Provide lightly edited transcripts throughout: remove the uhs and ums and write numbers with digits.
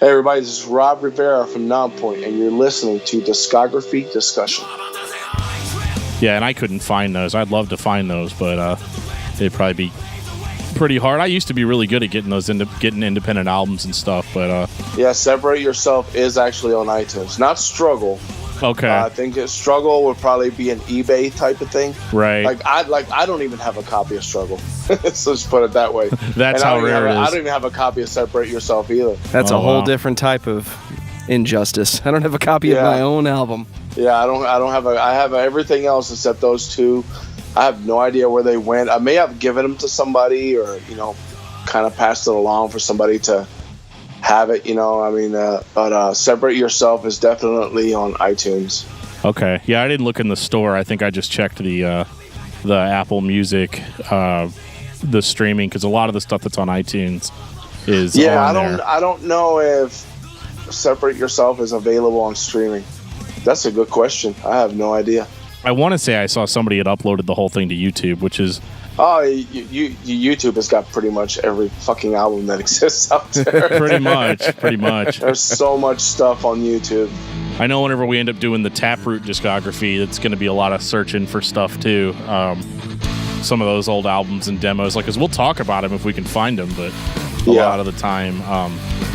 Hey everybody, this is Robb Rivera from Nonpoint, and you're listening to Discography Discussion. Yeah, and I couldn't find those. I'd love to find those, but they'd probably be pretty hard. I used to be really good at getting those getting independent albums and stuff, but yeah, Separate Yourself is actually on iTunes. Not Struggle. Okay. I think Struggle would probably be an eBay type of thing. Right. I don't even have a copy of Struggle. Let's just put it that way. That's how rare it is. I don't even have a copy of Separate Yourself either. That's a whole different type of injustice. I don't have a copy of my own album. Yeah, I have everything else except those two. I have no idea where they went. I may have given them to somebody, or kind of passed it along for somebody to have it. But Separate Yourself is definitely on iTunes. Okay. Yeah, I didn't look in the store. I think I just checked the Apple Music, the streaming, because a lot of the stuff that's on iTunes is on there. I don't know if Separate Yourself is available on streaming. That's a good question. I have no idea. I want to say I saw somebody had uploaded the whole thing to YouTube, which is... Oh, YouTube has got pretty much every fucking album that exists out there. Pretty much. There's so much stuff on YouTube. I know whenever we end up doing the Taproot discography, it's going to be a lot of searching for stuff, too. Some of those old albums and demos, because we'll talk about them if we can find them, but a lot of the time,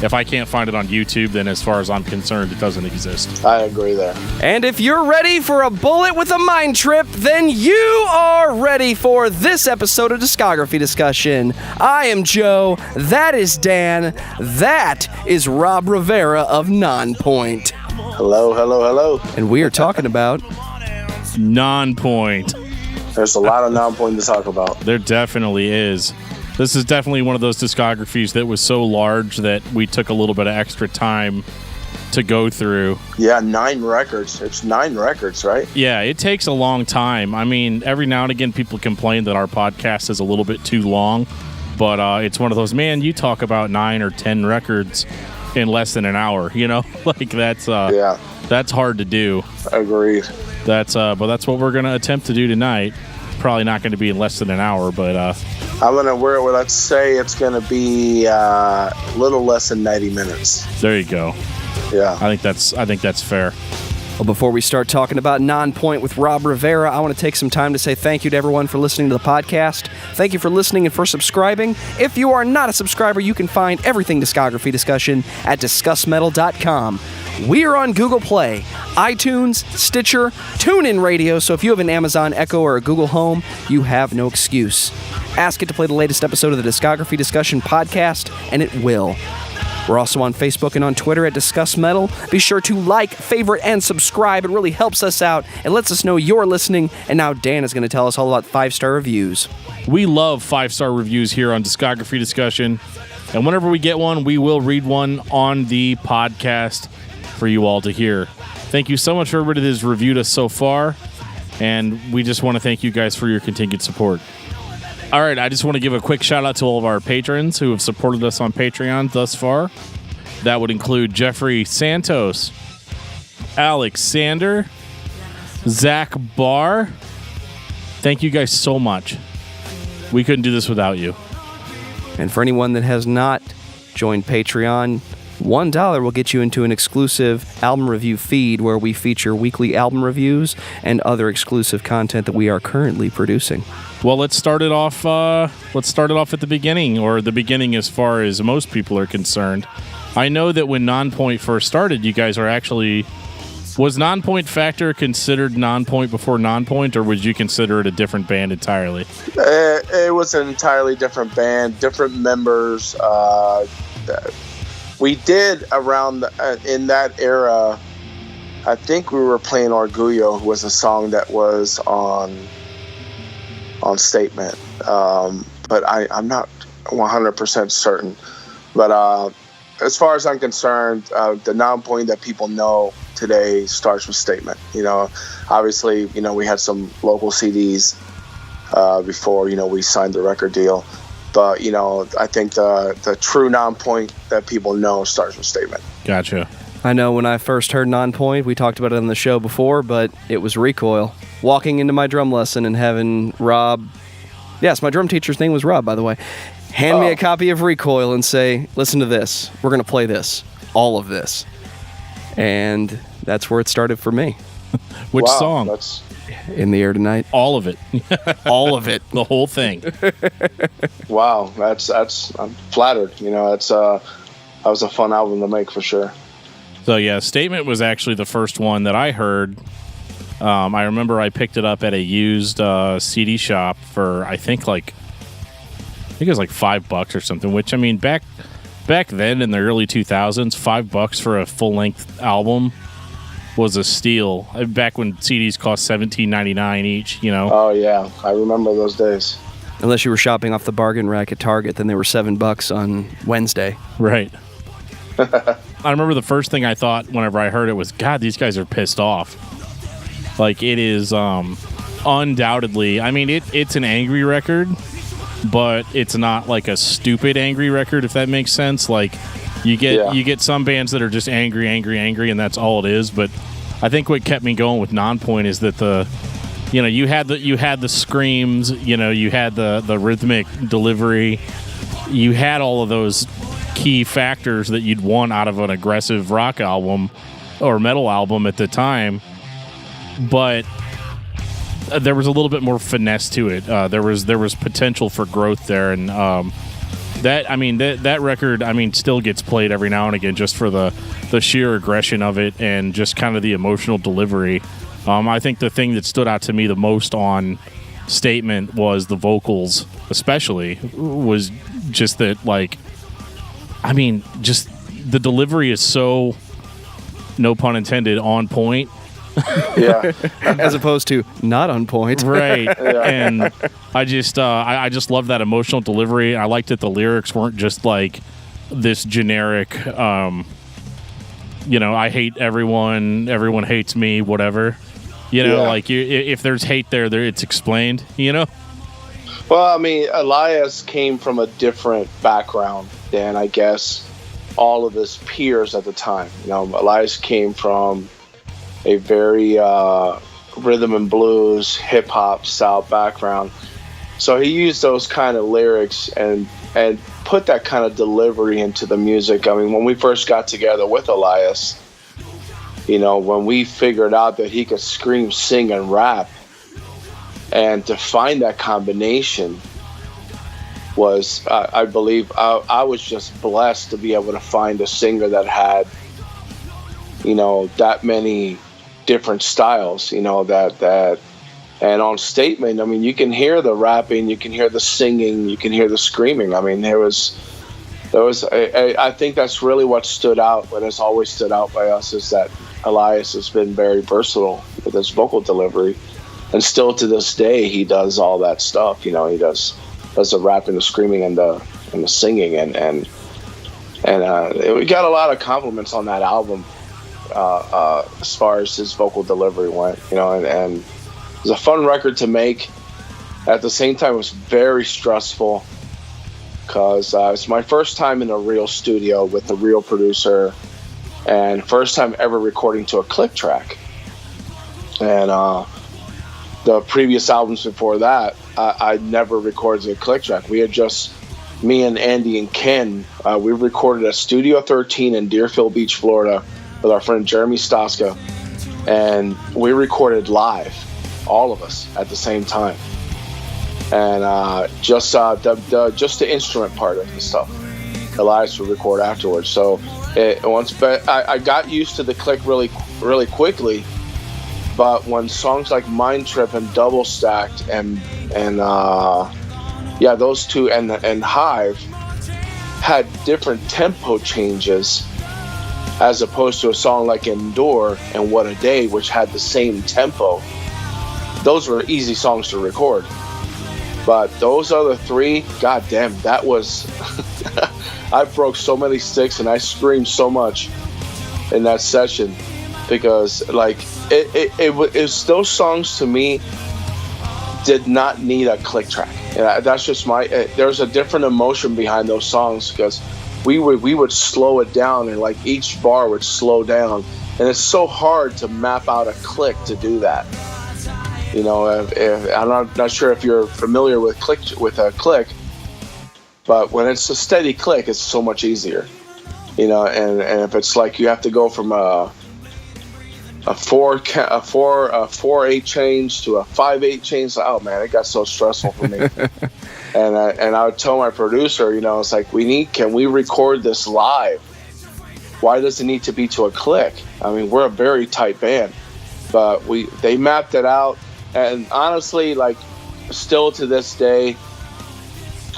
if I can't find it on YouTube, then as far as I'm concerned, it doesn't exist. I agree there. And if you're ready for a bullet with a mind trip, then you are ready for this episode of Discography Discussion. I am Joe, that is Dan, that is Robb Rivera of Nonpoint. Hello. And we are talking about... Nonpoint. There's a lot of Nonpoint to talk about. There definitely is. This is definitely one of those discographies that was so large that we took a little bit of extra time to go through. Yeah, 9 records. It's 9 records, right? Yeah, it takes a long time. I mean, every now and again people complain that our podcast is a little bit too long, but it's one of those, man, you talk about 9 or 10 records in less than an hour, like that's hard to do. Agreed. But that's what we're going to attempt to do tonight. Probably not going to be in less than an hour, but let's say it's going to be a little less than 90 minutes. There you go. Yeah. I think that's fair. Well, before we start talking about Nonpoint with Robb Rivera, I want to take some time to say thank you to everyone for listening to the podcast. Thank you for listening and for subscribing. If you are not a subscriber, you can find everything Discography Discussion at discussmetal.com. We are on Google Play, iTunes, Stitcher, TuneIn Radio, so if you have an Amazon Echo or a Google Home, you have no excuse. Ask it to play the latest episode of the Discography Discussion podcast, and it will. We're also on Facebook and on Twitter at Discuss Metal. Be sure to like, favorite, and subscribe. It really helps us out and lets us know you're listening. And now Dan is going to tell us all about 5-star reviews. We love 5-star reviews here on Discography Discussion. And whenever we get one, we will read one on the podcast for you all to hear. Thank you so much for everybody that has reviewed us so far. And we just want to thank you guys for your continued support. All right, I just want to give a quick shout out to all of our patrons who have supported us on Patreon thus far. That would include Jeffrey Santos, Alexander, Zach Barr. Thank you guys so much. We couldn't do this without you. And for anyone that has not joined Patreon, $1 will get you into an exclusive album review feed where we feature weekly album reviews and other exclusive content that we are currently producing. Well, let's start it off at the beginning, or the beginning as far as most people are concerned. I know that when Nonpoint first started, you guys are actually... Was Nonpoint Factor considered Nonpoint before Nonpoint, or would you consider it a different band entirely? It was an entirely different band, different members. We did around in that era, I think we were playing Orgullo, who was a song that was on Statement. But I'm not 100% certain. But as far as I'm concerned, the Nonpoint that people know today starts with Statement. Obviously, we had some local CDs before, we signed the record deal. But, I think the true Nonpoint that people know starts with Statement. Gotcha. I know when I first heard Nonpoint, we talked about it on the show before, but it was Recoil. Walking into my drum lesson and having Rob... Yes, my drum teacher's name was Rob, by the way. Hand me a copy of Recoil and say, listen to this. We're going to play this. all of this. And that's where it started for me. Which song? That's... In the Air Tonight. All of it. All of it. The whole thing. Wow, that's I'm flattered. You know, that was a fun album to make for sure. So yeah, Statement was actually the first one that I heard. I remember I picked it up at a used CD shop for I think it was like $5 or something. Which, I mean, back then in the early 2000s, $5 for a full length album was a steal. Back when CDs cost $17.99 each, you know. Oh yeah, I remember those days. Unless you were shopping off the bargain rack at Target, then they were $7 on Wednesday. Right. I remember the first thing I thought whenever I heard it was, God, these guys are pissed off. Like, it is undoubtedly, I mean, it's an angry record, but it's not like a stupid angry record, if that makes sense. Like, you get some bands that are just angry, and that's all it is. But I think what kept me going with Nonpoint is that you had the screams, you had the rhythmic delivery, you had all of those key factors that you'd want out of an aggressive rock album or metal album at the time. But there was a little bit more finesse to it. There was potential for growth there, and that record, still gets played every now and again just for the sheer aggression of it and just kind of the emotional delivery. I think the thing that stood out to me the most on Statement was the vocals, especially, was just that, just the delivery is so, no pun intended, on point. Yeah. As opposed to not on point. Right. Yeah. And I just love that emotional delivery. I liked that the lyrics weren't just like this generic, I hate everyone hates me, whatever. If there's hate there, it's explained, Well, Elias came from a different background than, I guess, all of his peers at the time. Elias came from a very rhythm and blues, hip hop style background. So he used those kind of lyrics and put that kind of delivery into the music. When we first got together with Elias, when we figured out that he could scream, sing, and rap, and to find that combination was, I believe, I was just blessed to be able to find a singer that had, that many different styles, and on Statement, you can hear the rapping, you can hear the singing, you can hear the screaming. There was I think that's really what stood out, what has always stood out by us, is that Elias has been very versatile with his vocal delivery, and still to this day he does all that stuff. He does the rapping, the screaming, and the singing, and we got a lot of compliments on that album. As far as his vocal delivery went, and it was a fun record to make. At the same time, it was very stressful because it's my first time in a real studio with a real producer, and first time ever recording to a click track. And the previous albums before that, I never recorded to a click track. We had just, me and Andy and Ken, we recorded at Studio 13 in Deerfield Beach, Florida, with our friend Jeremy Staska, and we recorded live, all of us at the same time, and just the instrument part of the stuff Elias would record afterwards. So I got used to the click really, really quickly, but when songs like Mind Trip and Double Stacked and those two and Hive had different tempo changes, as opposed to a song like Endure and What a Day, which had the same tempo. Those were easy songs to record. But those other three, goddamn, that was... I broke so many sticks and I screamed so much in that session, because it was, those songs to me did not need a click track. That's just there's a different emotion behind those songs, because we would slow it down, and each bar would slow down, and it's so hard to map out a click to do that. I'm not sure if you're familiar with a click, but when it's a steady click, it's so much easier. you know, and if it's like you have to go from a 4/8 change to a 5/8 change, oh man, it got so stressful for me. and I would tell my producer, you know, it's like, can we record this live? Why does it need to be to a click? I mean, we're a very tight band, but they mapped it out, and honestly, like, still to this day,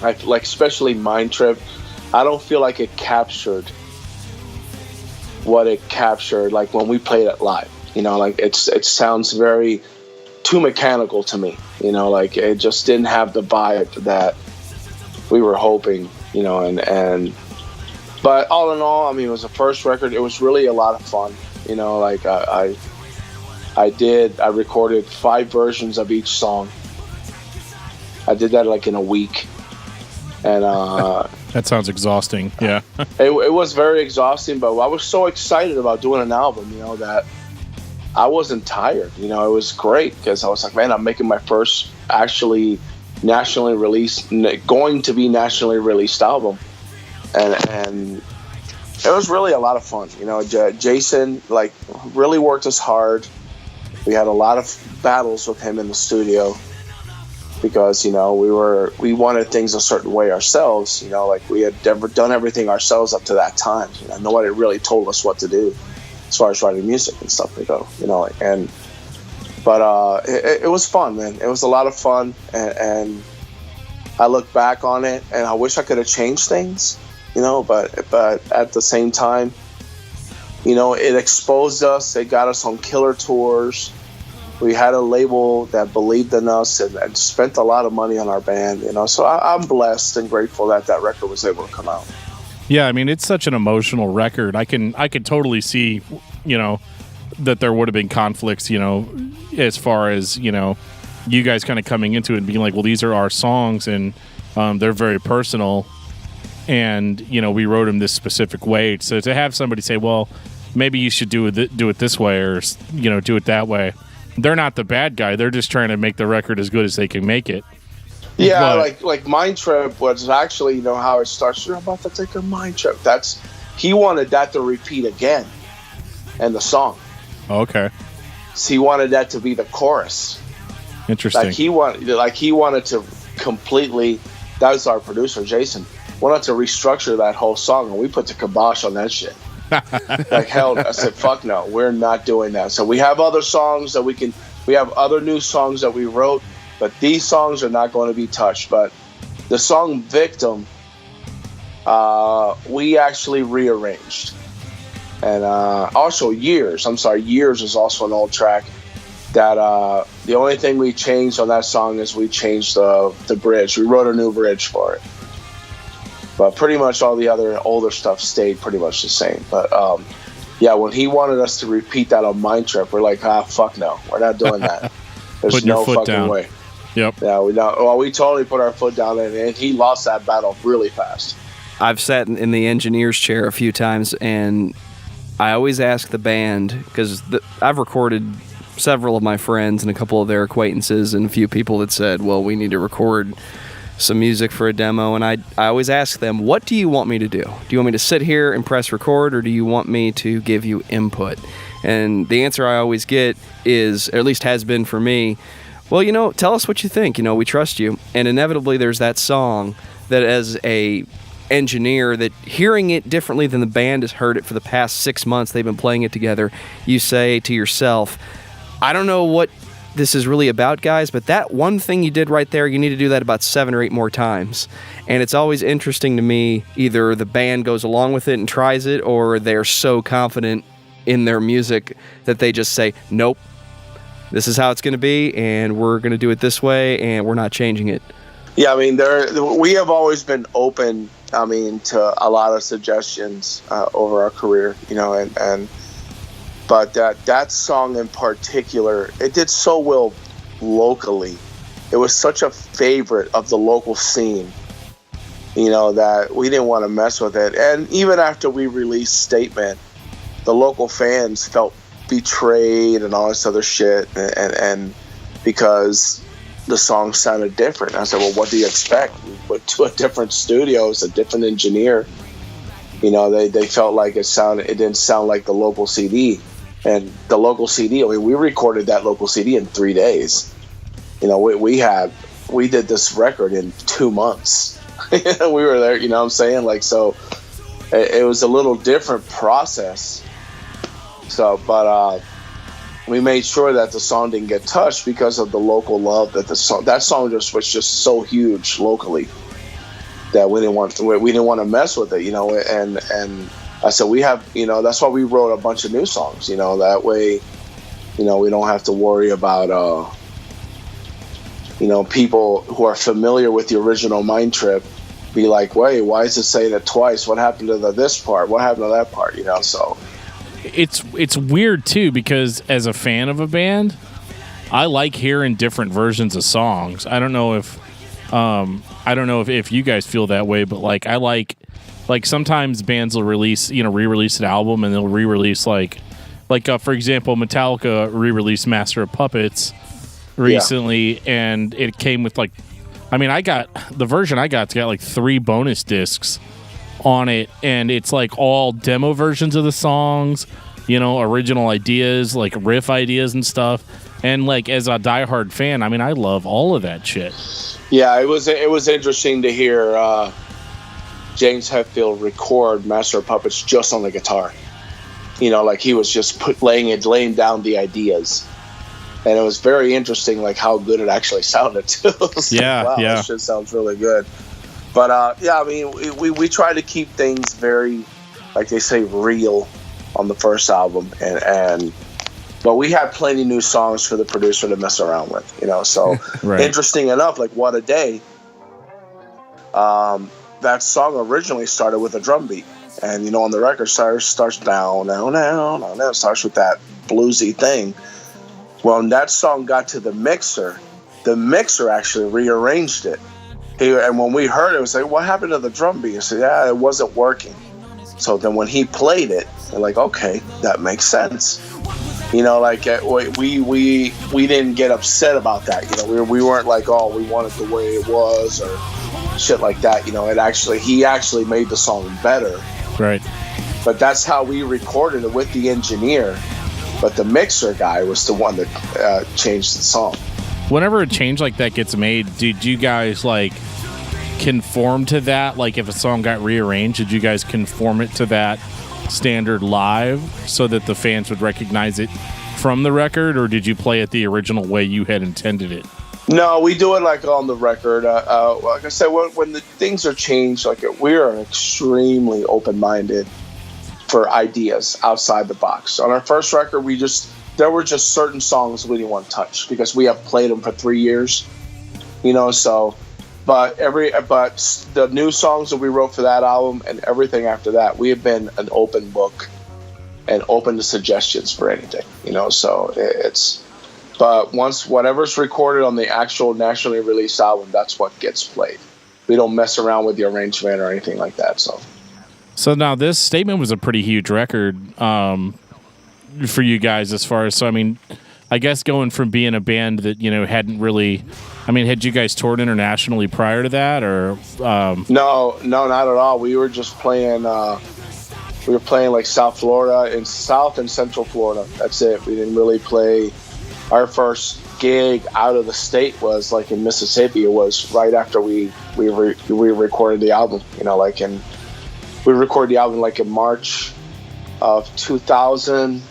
like especially Mind Trip, I don't feel like it captured what it captured like when we played it live. You know, like it sounds very too mechanical to me. You know, like it just didn't have the vibe that we were hoping. You know, but all in all, I mean, it was the first record. It was really a lot of fun. You know, like I recorded 5 versions of each song. I did that like in a week, and that sounds exhausting. Yeah, it was very exhausting, but I was so excited about doing an album, you know, that I wasn't tired. You know, it was great because I was like, man, I'm making my first actually going to be nationally released album, and it was really a lot of fun. You know, Jason like really worked us hard. We had a lot of battles with him in the studio, because, you know, we wanted things a certain way ourselves. You know, like we had never done everything ourselves up to that time. You know, nobody really told us what to do as far as writing music and stuff. You know, but it was fun, man. It was a lot of fun, and I look back on it and I wish I could have changed things, you know, but at the same time, you know, it exposed us. It got us on killer tours. We had a label that believed in us and spent a lot of money on our band, you know. So I'm blessed and grateful that record was able to come out. Yeah, I mean, it's such an emotional record. I can totally see, you know, that there would have been conflicts, you know, as far as, you know, you guys kind of coming into it and being like, well, these are our songs, and they're very personal, and, you know, we wrote them this specific way. So to have somebody say, well, maybe you should do it this way, or, you know, do it that way. They're not the bad guy. They're just trying to make the record as good as they can make it. Yeah, like Mind Trip was actually, you know, how it starts. You're about to take a mind trip. He wanted that to repeat again, and the song. Okay. So he wanted that to be the chorus. Interesting. He wanted to completely. That was our producer, Jason. Wanted to restructure that whole song, and we put the kibosh on that shit. Like hell, I said, fuck no, we're not doing that. So we have other songs that we have other new songs that we wrote, but these songs are not going to be touched. But the song Victim, we actually rearranged. And also Years is also an old track that the only thing we changed on that song is we changed the bridge. We wrote a new bridge for it. But pretty much all the other older stuff stayed pretty much the same. But yeah, when he wanted us to repeat that on Mind Trip, we're like, fuck no, we're not doing that. There's no fucking down. Way. Yep. Yeah, we totally put our foot down, and he lost that battle really fast. I've sat in the engineer's chair a few times, and I always ask the band, because I've recorded several of my friends and a couple of their acquaintances and a few people that said, well, we need to record some music for a demo, and I always ask them, what do you want me to do? Do you want me to sit here and press record, or do you want me to give you input? And the answer I always get is, or at least has been for me, well, you know, tell us what you think, you know, we trust you. And inevitably there's that song that, as a engineer, that hearing it differently than the band has heard it for the past 6 months they've been playing it together, you say to yourself, I don't know what this is really about, guys, but that one thing you did right there, you need to do that about 7 or 8 more times. And it's always interesting to me, either the band goes along with it and tries it, or they're so confident in their music that they just say, nope, this is how it's going to be, and we're going to do it this way, and we're not changing it. Yeah, I mean, we have always been open, I mean, to a lot of suggestions over our career, you know, but that song in particular, it did so well locally. It was such a favorite of the local scene, you know, that we didn't want to mess with it. And even after we released Statement, the local fans felt betrayed and all this other shit, and because the song sounded different. I said, well, what do you expect? We went to a different studio, it's a different engineer. You know, they felt like it didn't sound like the local CD. And the local CD, I mean, we recorded that local CD in 3 days. You know, we did this record in 2 months. We were there, you know what I'm saying? Like, so it was a little different process. So, but we made sure that the song didn't get touched because of the local love that that song was just so huge locally that we didn't want to mess with it, you know. And I said, we have, you know, that's why we wrote a bunch of new songs, you know, that way, you know, we don't have to worry about, you know, people who are familiar with the original Mind Trip be like, wait, why is it saying it twice? What happened to this part? What happened to that part? You know, so. It's weird, too, because as a fan of a band, I like hearing different versions of songs. I don't know if you guys feel that way, but like I like sometimes bands will re-release an album and they'll re-release like for example, Metallica re-released Master of Puppets recently, and it came with like, I mean, the version I got's got like 3 bonus discs on it, and it's like all demo versions of the songs, you know, original ideas, like riff ideas and stuff. And like as a diehard fan, I mean, I love all of that shit. Yeah, it was interesting to hear James Hetfield record Master of Puppets just on the guitar. You know, like he was just laying down the ideas, and it was very interesting, like how good it actually sounded too. Yeah, wow, yeah, that shit sounds really good. But yeah, I mean, we try to keep things very, like they say, real on the first album, but we had plenty new songs for the producer to mess around with, you know. So right. Interesting enough, like What a Day, that song originally started with a drum beat, and you know, on the record starts down, starts with that bluesy thing. Well, when that song got to the mixer actually rearranged it. And when we heard it was like, what happened to the drum beat? I said, yeah, it wasn't working. So then when he played it, we're like, okay, that makes sense. You know, like we didn't get upset about that. You know, we weren't like, oh, we want it the way it was or shit like that. You know, he actually made the song better. Right. But that's how we recorded it with the engineer. But the mixer guy was the one that changed the song. Whenever a change like that gets made, did you guys like conform to that? Like if a song got rearranged, did you guys conform it to that standard live so that the fans would recognize it from the record, or did you play it the original way you had intended it? No, we do it like on the record. Like I said, when the things are changed, like we are extremely open-minded for ideas outside the box. On our first record, there were just certain songs we didn't want to touch because we have played them for 3 years, you know. So, but the new songs that we wrote for that album and everything after that, we have been an open book and open to suggestions for anything, you know. So but once whatever's recorded on the actual nationally released album, that's what gets played. We don't mess around with the arrangement or anything like that. So now this Statement was a pretty huge record. For you guys, as far as, so I mean, I guess going from being a band that, you know, hadn't really, I mean, had you guys toured internationally prior to that, or No, not at all. We were just playing like South and Central Florida. That's it. We didn't really play. Our first gig out of the state was like in Mississippi. It was right after we recorded the album, you know, like we recorded the album like in March of 2000.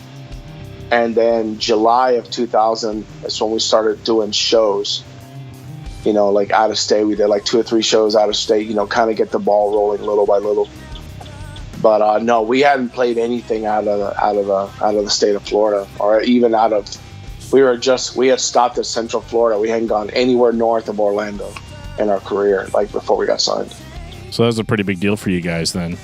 And then July of 2000 is when we started doing shows, you know, like out of state. We did like 2 or 3 shows out of state, you know, kind of get the ball rolling little by little. But no, we hadn't played anything out of the state of Florida, or even we had stopped at Central Florida. We hadn't gone anywhere north of Orlando in our career, like before we got signed. So that was a pretty big deal for you guys then.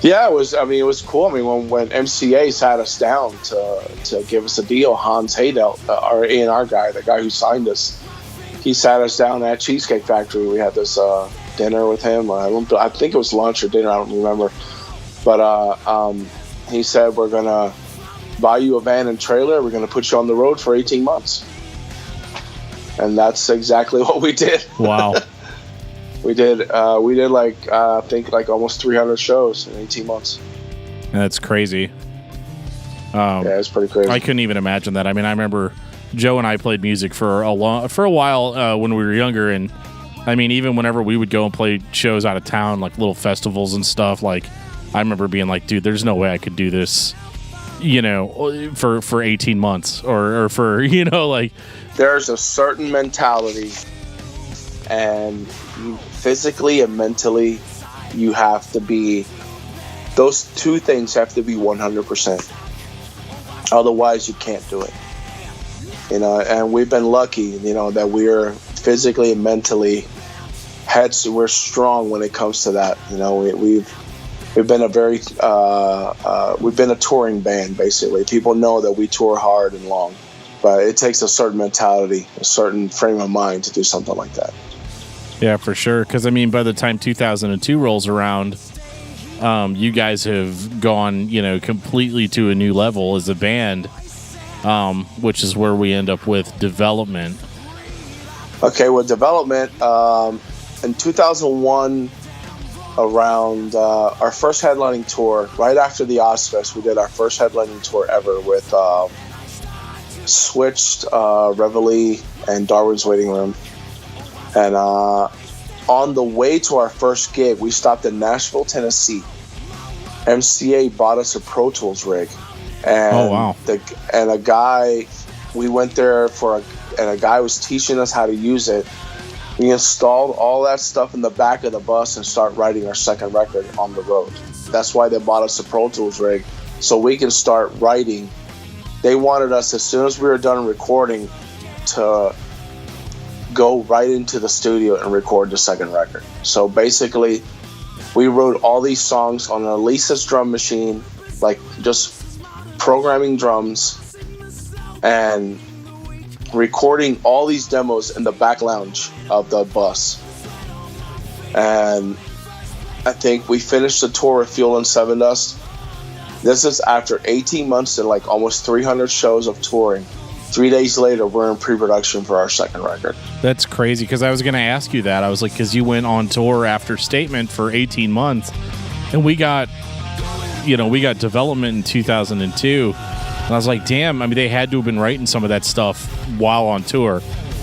Yeah, it was. I mean, it was cool. I mean, when MCA sat us down to give us a deal, Hans Haydel, our A&R guy, the guy who signed us, he sat us down at Cheesecake Factory. We had this dinner with him. I think it was lunch or dinner. I don't remember. But he said, we're gonna buy you a van and trailer. We're gonna put you on the road for 18 months, and that's exactly what we did. Wow. We did like I think like almost 300 shows in 18 months. That's crazy. Yeah, it's pretty crazy. I couldn't even imagine that. I mean, I remember Joe and I played music for a while when we were younger, and I mean, even whenever we would go and play shows out of town, like little festivals and stuff, like I remember being like, dude, there's no way I could do this, you know, for 18 months or for, you know, like. There's a certain mentality, and you physically and mentally, you have to be, those two things have to be 100%. Otherwise, you can't do it. You know, and we've been lucky, you know, that we're physically and mentally we're strong when it comes to that. You know, we've been a very we've been a touring band, basically. People know that we tour hard and long, but it takes a certain mentality, a certain frame of mind to do something like that. Yeah, for sure. Because I mean, by the time 2002 rolls around, you guys have gone, you know, completely to a new level as a band, which is where we end up with Development. Okay, with Development, in 2001, around our first headlining tour, right after the Ozfest, we did our first headlining tour ever with Switched, Reveille, and Darwin's Waiting Room. And on the way to our first gig, we stopped in Nashville, Tennessee. MCA bought us a Pro Tools rig. And oh, wow. And a guy, we went there and a guy was teaching us how to use it. We installed all that stuff in the back of the bus and start writing our second record on the road. That's why they bought us a Pro Tools rig, so we can start writing. They wanted us, as soon as we were done recording, to go right into the studio and record the second record. So basically, we wrote all these songs on an Elisa's drum machine, like just programming drums and recording all these demos in the back lounge of the bus. And I think we finished the tour with Fuel and Seven Dust. This is after 18 months and like almost 300 shows of touring. 3 days later, we're in pre-production for our second record. That's crazy, because I was going to ask you that. I was like, because you went on tour after Statement for 18 months, and we got Development in 2002. And I was like, damn, I mean, they had to have been writing some of that stuff while on tour.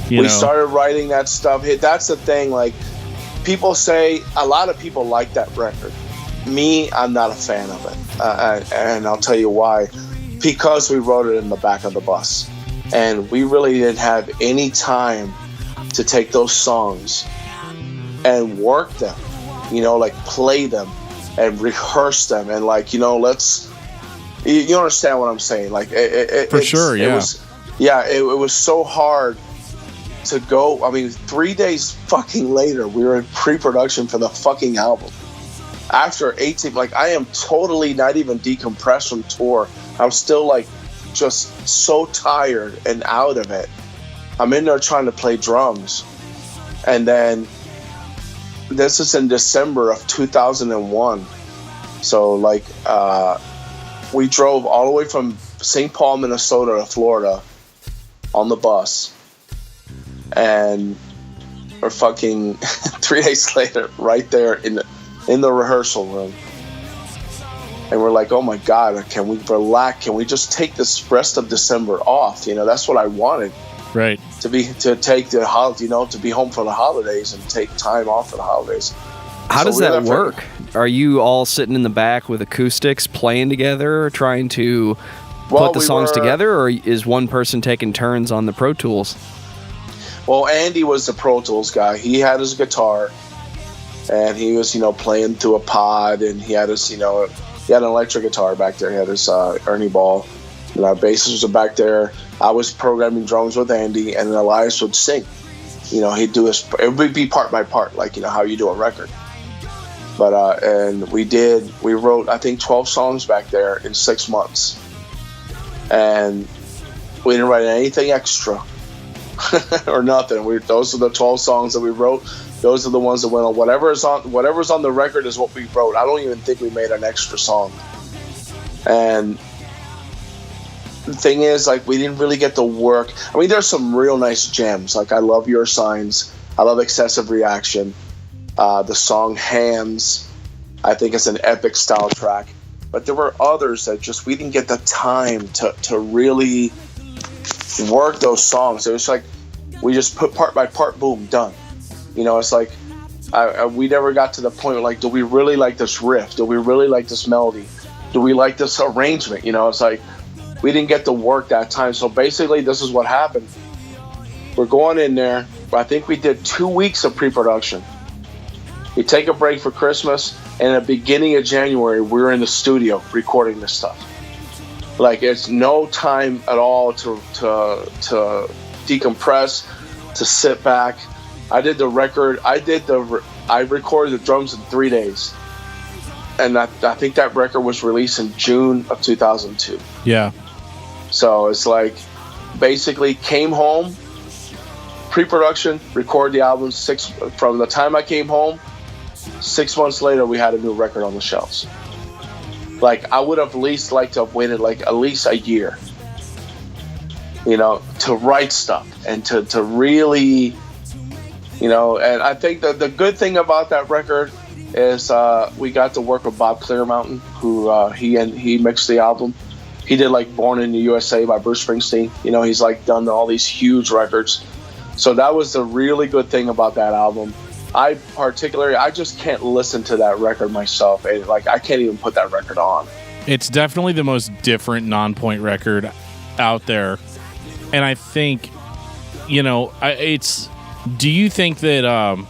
We started writing that stuff. That's the thing, like, people say, a lot of people like that record. Me, I'm not a fan of it. And I'll tell you why. Because we wrote it in the back of the bus. And we really didn't have any time to take those songs and work them, you know, like play them and rehearse them. And like, you know, you understand what I'm saying? Like, it was so hard to go. I mean, 3 days fucking later, we were in pre-production for the fucking album. After 18, like, I am totally not even decompressed from tour. I'm still like just so tired and out of it. I'm in there trying to play drums. And then this is in December of 2001. So like, we drove all the way from St. Paul, Minnesota to Florida on the bus. And we're fucking 3 days later, right there in the rehearsal room. And we're like, oh my God, can we relax? Can we just take this rest of December off? You know, that's what I wanted. Right. To take the holiday, you know, to be home for the holidays and take time off for the holidays. How does that work? Are you all sitting in the back with acoustics playing together, trying to put the songs together, or is one person taking turns on the Pro Tools? Well, Andy was the Pro Tools guy. He had his guitar, and he was, you know, playing through a pod, and he had his, you know, he had an electric guitar back there. He had his Ernie Ball, and our bassist was back there. I was programming drums with Andy, and then Elias would sing. You know, he'd do it would be part by part, like, you know, how you do a record. But, and we wrote, I think, 12 songs back there in 6 months. And we didn't write anything extra or nothing. Those are the 12 songs that we wrote. Those are the ones that went on. Whatever's on the record is what we wrote. I don't even think we made an extra song. And the thing is, like, we didn't really get to work. I mean, there's some real nice gems. Like, I love Your Signs. I love Excessive Reaction. The song Hams, I think it's an epic style track. But there were others that just we didn't get the time to really work those songs. It was like we just put part by part, boom, done. It's like we never got to the point where, like, do we really like this riff? Do we really like this melody? Do we like this arrangement? It's like we didn't get to work that time. So basically, this is what happened. We're going in there. I think we did 2 weeks of pre-production. We take a break for Christmas, and at the beginning of January, we're in the studio recording this stuff. Like, it's no time at all to decompress, to sit back. I did the record. I recorded the drums in 3 days, and I think that record was released in June of 2002. Yeah. So it's like, basically came home, pre-production, record the album. From the time I came home, 6 months later, we had a new record on the shelves. Like, I would have at least liked to have waited like at least a year, to write stuff and to really, and I think that the good thing about that record is we got to work with Bob Clearmountain, who he mixed the album. He did like Born in the USA by Bruce Springsteen. He's like done all these huge records. So that was the really good thing about that album. I just can't listen to that record myself. And I can't even put that record on. It's definitely the most different Nonpoint record out there. And I think, do you think that,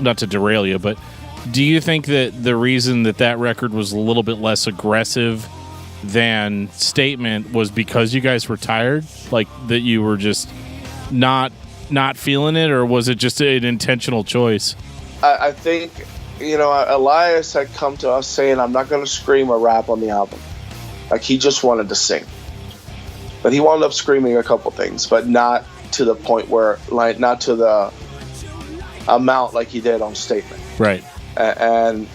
not to derail you, but do you think that the reason that record was a little bit less aggressive than Statement was because you guys were tired? Like, that you were just not feeling it, or was it just an intentional choice? I think, Elias had come to us saying, I'm not going to scream or rap on the album. Like, he just wanted to sing. But he wound up screaming a couple things, but not to the point where, like, not to the amount like he did on Statement. Right. And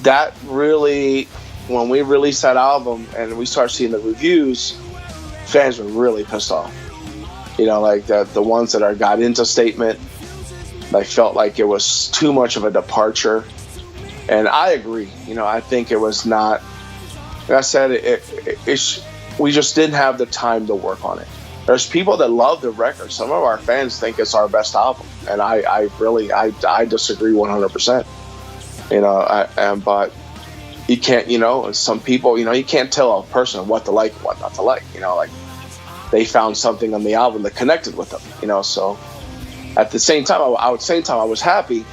that really, when we released that album and we started seeing the reviews, fans were really pissed off. Like the ones that got into Statement, I felt like it was too much of a departure. And I agree. I think it was not. Like I said, we just didn't have the time to work on it. There's people that love the record. Some of our fans think it's our best album, and I disagree 100%. But you can't. Some people, you can't tell a person what to like and what not to like. Like, they found something on the album that connected with them, so at the same time, I was happy,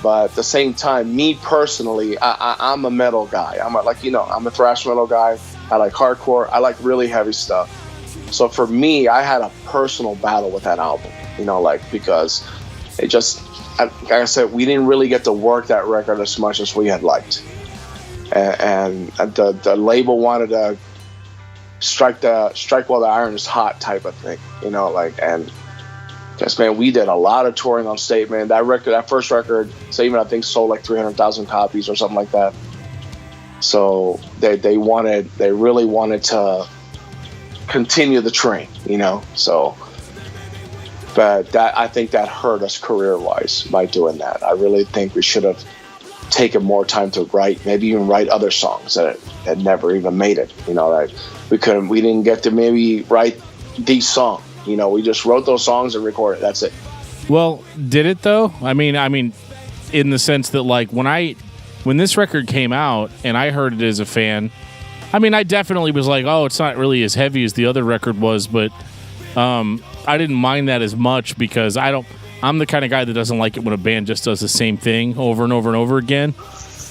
but at the same time, me personally, I'm a metal guy. I'm a thrash metal guy. I like hardcore. I like really heavy stuff. So for me, I had a personal battle with that album, because it just, like I said, we didn't really get to work that record as much as we had liked. And the label wanted to strike while the iron is hot type of thing, and just, man, we did a lot of touring on Statement. That first record, Statement, I think sold like 300,000 copies or something like that. So they really wanted to continue the train, so, but I think that hurt us career-wise by doing that. I really think we should have taken more time to write, maybe even write other songs that had never even made it, like we didn't get to maybe write the song, we just wrote those songs and recorded. That's it. Well, did it though? I mean, in the sense that, like, when this record came out and I heard it as a fan, I definitely was like, oh, it's not really as heavy as the other record was, but I didn't mind that as much because I'm the kind of guy that doesn't like it when a band just does the same thing over and over and over again.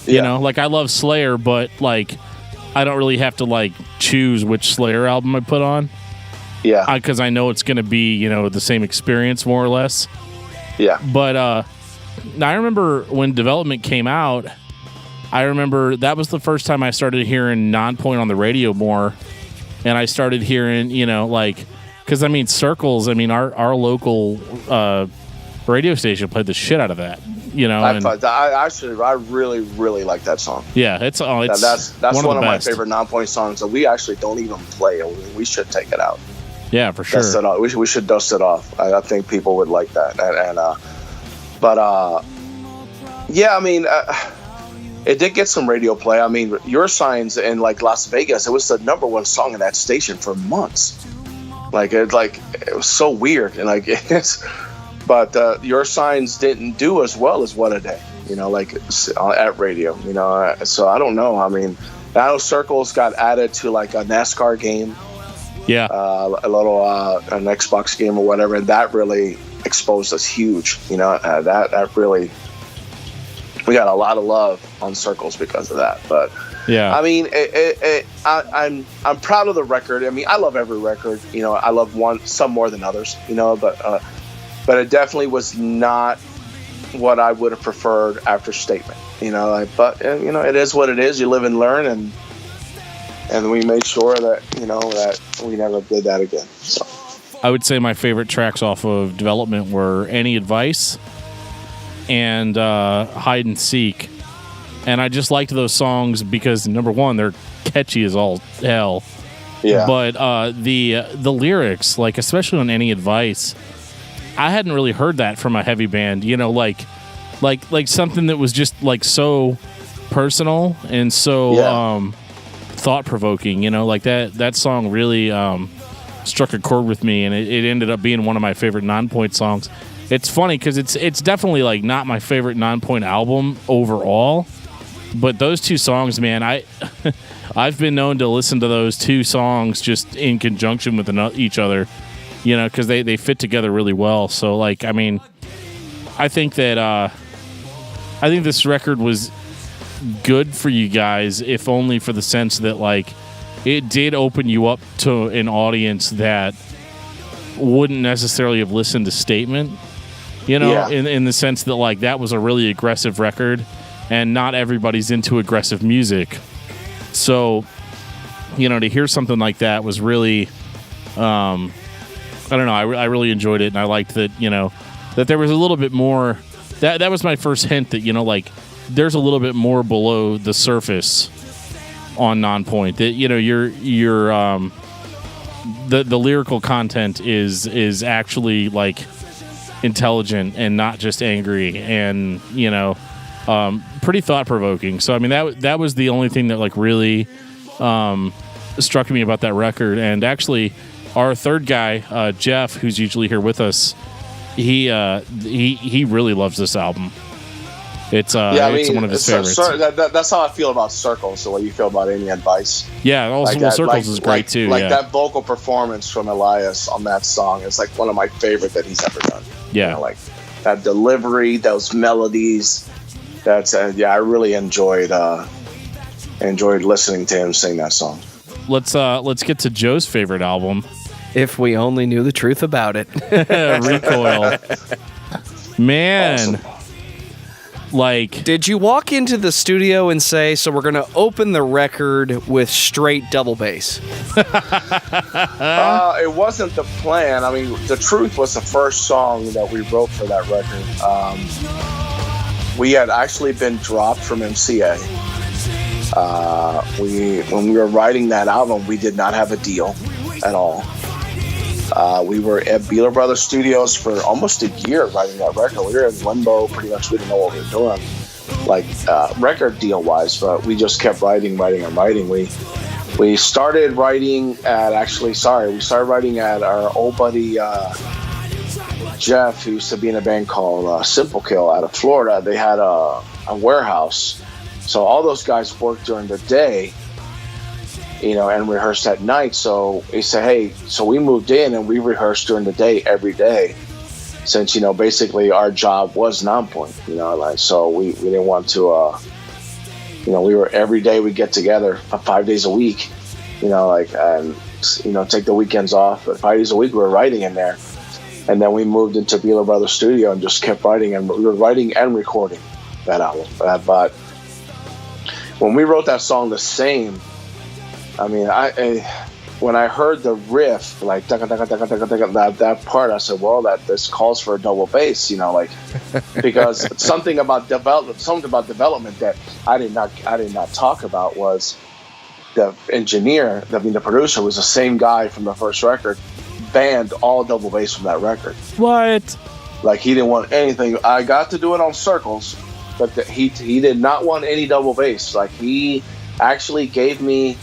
Yeah. Like, I love Slayer, but like, I don't really have to like choose which Slayer album I put on. Yeah. Because I know it's going to be, the same experience more or less. Yeah. But I remember when Development came out, I remember that was the first time I started hearing Nonpoint on the radio more. And I started hearing, because Circles, our local radio station played the shit out of that. I really, really like that song. Yeah, it's that's one of my favorite Nonpoint songs that we actually don't even play. We should take it out. Yeah, for sure. We should dust it off. I think people would like that. And But yeah, I mean, it did get some radio play. I mean, Your Signs in like Las Vegas, it was the #1 song in that station for months. It was so weird, and but Your Signs didn't do as well as What a Day, at radio, So I don't know. I mean, I know Circles got added to like a NASCAR game, yeah, a little an Xbox game or whatever, and that really exposed us huge. That really, we got a lot of love on Circles because of that. But yeah, I mean, I'm proud of the record. I mean, I love every record. I love some more than others. But it definitely was not what I would have preferred after Statement. But it is what it is. You live and learn, and we made sure that that we never did that again. So I would say my favorite tracks off of Development were Any Advice and Hide and Seek. And I just liked those songs because, number one, they're catchy as all hell. Yeah. But the lyrics, especially on Any Advice, I hadn't really heard that from a heavy band. Like something that was just so personal and so thought provoking. That song really struck a chord with me, and it ended up being one of my favorite Nonpoint songs. It's funny because it's definitely not my favorite Nonpoint album overall. But those two songs, man, I've been known to listen to those two songs just in conjunction with each other, because they fit together really well. So, I think that I think this record was good for you guys, if only for the sense that it did open you up to an audience that wouldn't necessarily have listened to Statement, in the sense that that was a really aggressive record. And not everybody's into aggressive music. So, to hear something like that was really, I don't know, I really enjoyed it. And I liked that, that there was a little bit more, that was my first hint that, there's a little bit more below the surface on Nonpoint. That, the lyrical content is actually intelligent and not just angry and, pretty thought-provoking. So, I mean, that was the only thing that, really struck me about that record. And actually, our third guy, Jeff, who's usually here with us, he really loves this album. It's one of his favorites. That's how I feel about Circles, the way you feel about Any Advice. Yeah, also Circles is great, too. That vocal performance from Elias on that song is, one of my favorite that he's ever done. Yeah. That delivery, those melodies. That's I really enjoyed listening to him sing that song. Let's get to Joe's favorite album. If we only knew the truth about it. Recoil. Man. Awesome. Did you walk into the studio and say, so we're going to open the record with straight double bass? It wasn't the plan. I mean, The Truth was the first song that we wrote for that record. We had actually been dropped from MCA. When we were writing that album, we did not have a deal at all. We were at Beeler Brothers Studios for almost a year writing that record. We were in limbo, pretty much. We didn't know what we were doing, record deal wise. But we just kept writing. We started writing at our old buddy Jeff, who used to be in a band called Simple Kill out of Florida. They had a warehouse, so all those guys worked during the day, and rehearsed at night. So he said, hey, so we moved in and we rehearsed during the day every day, since basically our job was Nonpoint. So we didn't want to we were every day we get together 5 days a week, and take the weekends off, but 5 days a week we were writing in there. And then we moved into Beeler Brothers Studio and just kept writing, and we were writing and recording that album. But when we wrote that song, The Same, I mean, when I heard the riff, that part, I said, well, this calls for a double bass, because something about development that I did not talk about was the engineer, the producer was the same guy from the first record. Banned all double bass from that record. What? Like, he didn't want anything. I got to do it on Circles, but he did not want any double bass. Like, he actually gave me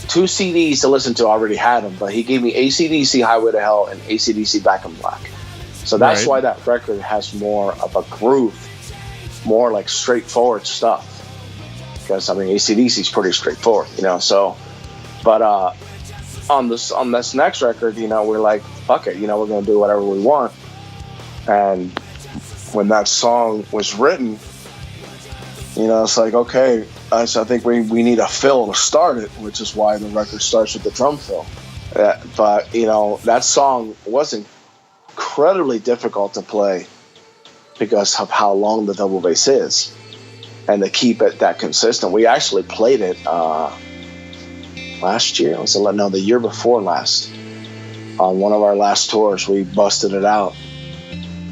2 CDs to listen to. I already had them, but he gave me AC/DC Highway to Hell and AC/DC Back in Black. So that's why that record has more of a groove, more like straightforward stuff. Because, I mean, AC/DC is pretty straightforward, you know. So, but on this next record, you know, we're like, fuck it, you know, we're going to do whatever we want. And when that song was written, you know, it's like, okay, so I think we need a fill to start it, which is why the record starts with the drum fill. But, you know, that song was incredibly difficult to play because of how long the double bass is. And to keep it that consistent. We actually played it last year. The year before last. On one of our last tours, we busted it out.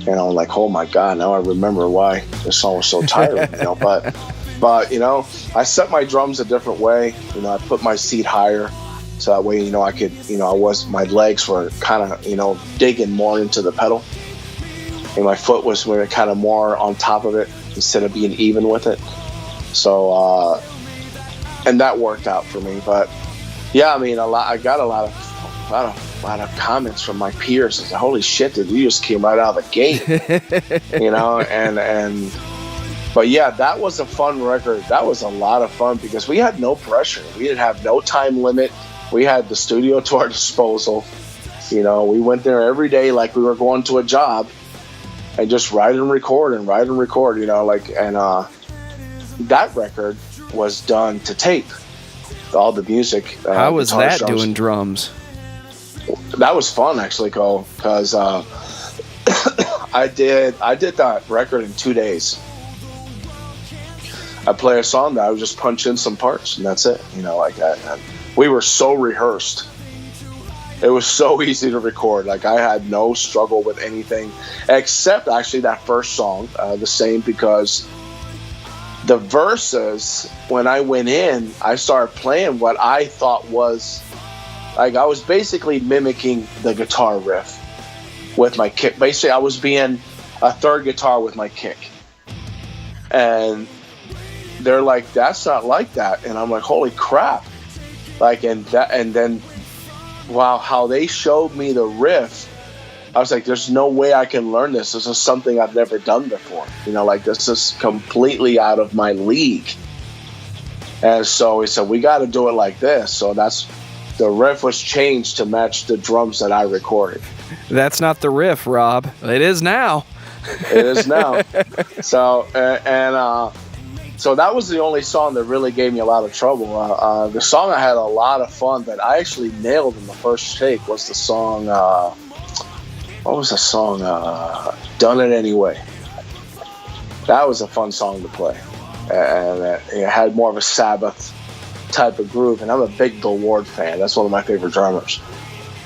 And I'm like, oh my God, now I remember why this song was so tiring. You know, but you know, I set my drums a different way. You know, I put my seat higher, so that way, you know, I could, you know, my legs were kind of, you know, digging more into the pedal, and my foot was kind of more on top of it instead of being even with it. So, and that worked out for me. But yeah, I mean, I got a lot of comments from my peers. I said, holy shit, dude, you just came right out of the gate. You know, and but yeah, that was a fun record. That was a lot of fun because we had no pressure. We didn't have no time limit. We had the studio to our disposal. You know, we went there every day like we were going to a job and just write and record, you know, like, and that record was done to tape. All the music. How was that doing drums? That was fun, actually, Cole, because I did that record in 2 days. I play a song that I would just punch in some parts, and that's it. You know, like that. And we were so rehearsed. It was so easy to record. Like, I had no struggle with anything, except actually that first song, The Same, because the verses, when I went in, I started playing what I thought was, like, I was basically mimicking the guitar riff with my kick. Basically, I was being a third guitar with my kick. And they're like, that's not like that. And I'm like, holy crap. Like, and then, wow, how they showed me the riff, I was like, there's no way I can learn this. This is something I've never done before. You know, like, this is completely out of my league. And so he said, we got to do it like this. So the riff was changed to match the drums that I recorded. That's not the riff, Rob. It is now. It is now. So, so that was the only song that really gave me a lot of trouble. The song I had a lot of fun that I actually nailed in the first take was the song, what was the song? Done It Anyway. That was a fun song to play. And it had more of a Sabbath type of groove. And I'm a big Bill Ward fan. That's one of my favorite drummers.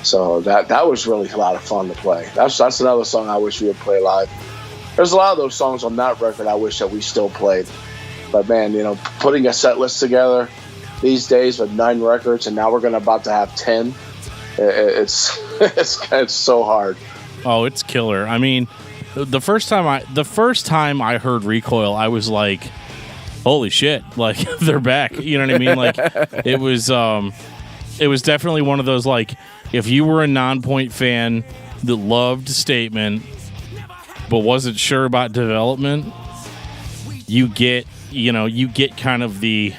So that was really a lot of fun to play. That's another song I wish we would play live. There's a lot of those songs on that record I wish that we still played. But man, you know, putting a set list together these days with 9 records, and now we're about to have 10. It's so hard. Oh, it's killer. I mean, the first time I heard Recoil, I was like, holy shit, like, they're back. You know what I mean? Like, it was definitely one of those, like, if you were a Nonpoint fan that loved Statement but wasn't sure about Development, you get kind of the,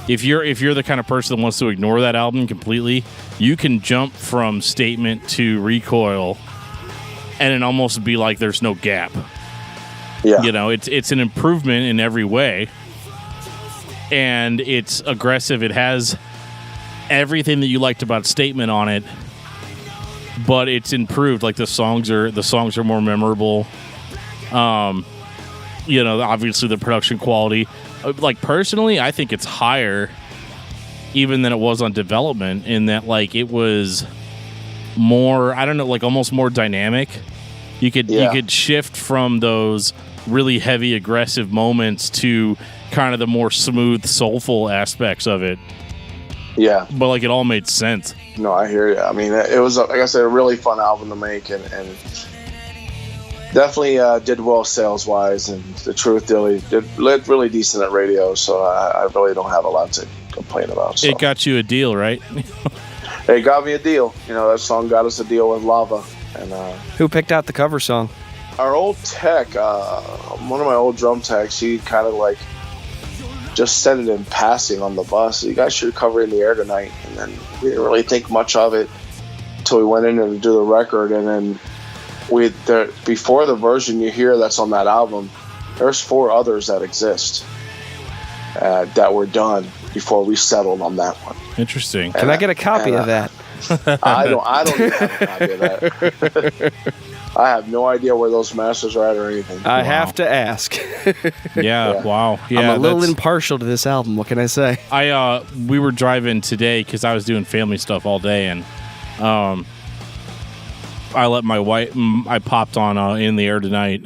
if you're the kind of person that wants to ignore that album completely, you can jump from Statement to Recoil and it almost be like there's no gap. Yeah. You know, it's an improvement in every way. And it's aggressive. It has everything that you liked about Statement on it, but it's improved. Like, the songs are more memorable. You know, obviously the production quality. Like, personally, I think it's higher even than it was on Development, in that, like, it was more, I don't know, like, almost more dynamic. You could shift from those really heavy, aggressive moments to kind of the more smooth, soulful aspects of it. Yeah. But, like, it all made sense. No, I hear you. I mean, it was, like I said, a really fun album to make, and definitely did well sales wise, and the Truth did really decent at radio. So I really don't have a lot to complain about. So. It got you a deal, right? It got me a deal. That song got us a deal with Lava. And who picked out the cover song? Our old tech, one of my old drum techs, he kind of like just said it in passing on the bus. You guys should cover In the Air Tonight. And then we didn't really think much of it until we went in and do the record. And then before the version you hear that's on that album, there's 4 others that exist that were done before we settled on that one. Interesting. Can I get a copy of that? I don't even have a copy of that. I have no idea where those masters are at or anything. I have to ask. Yeah, wow. Yeah, I'm a little impartial to this album. What can I say? We were driving today because I was doing family stuff all day, and I let my wife. I popped on In the Air Tonight,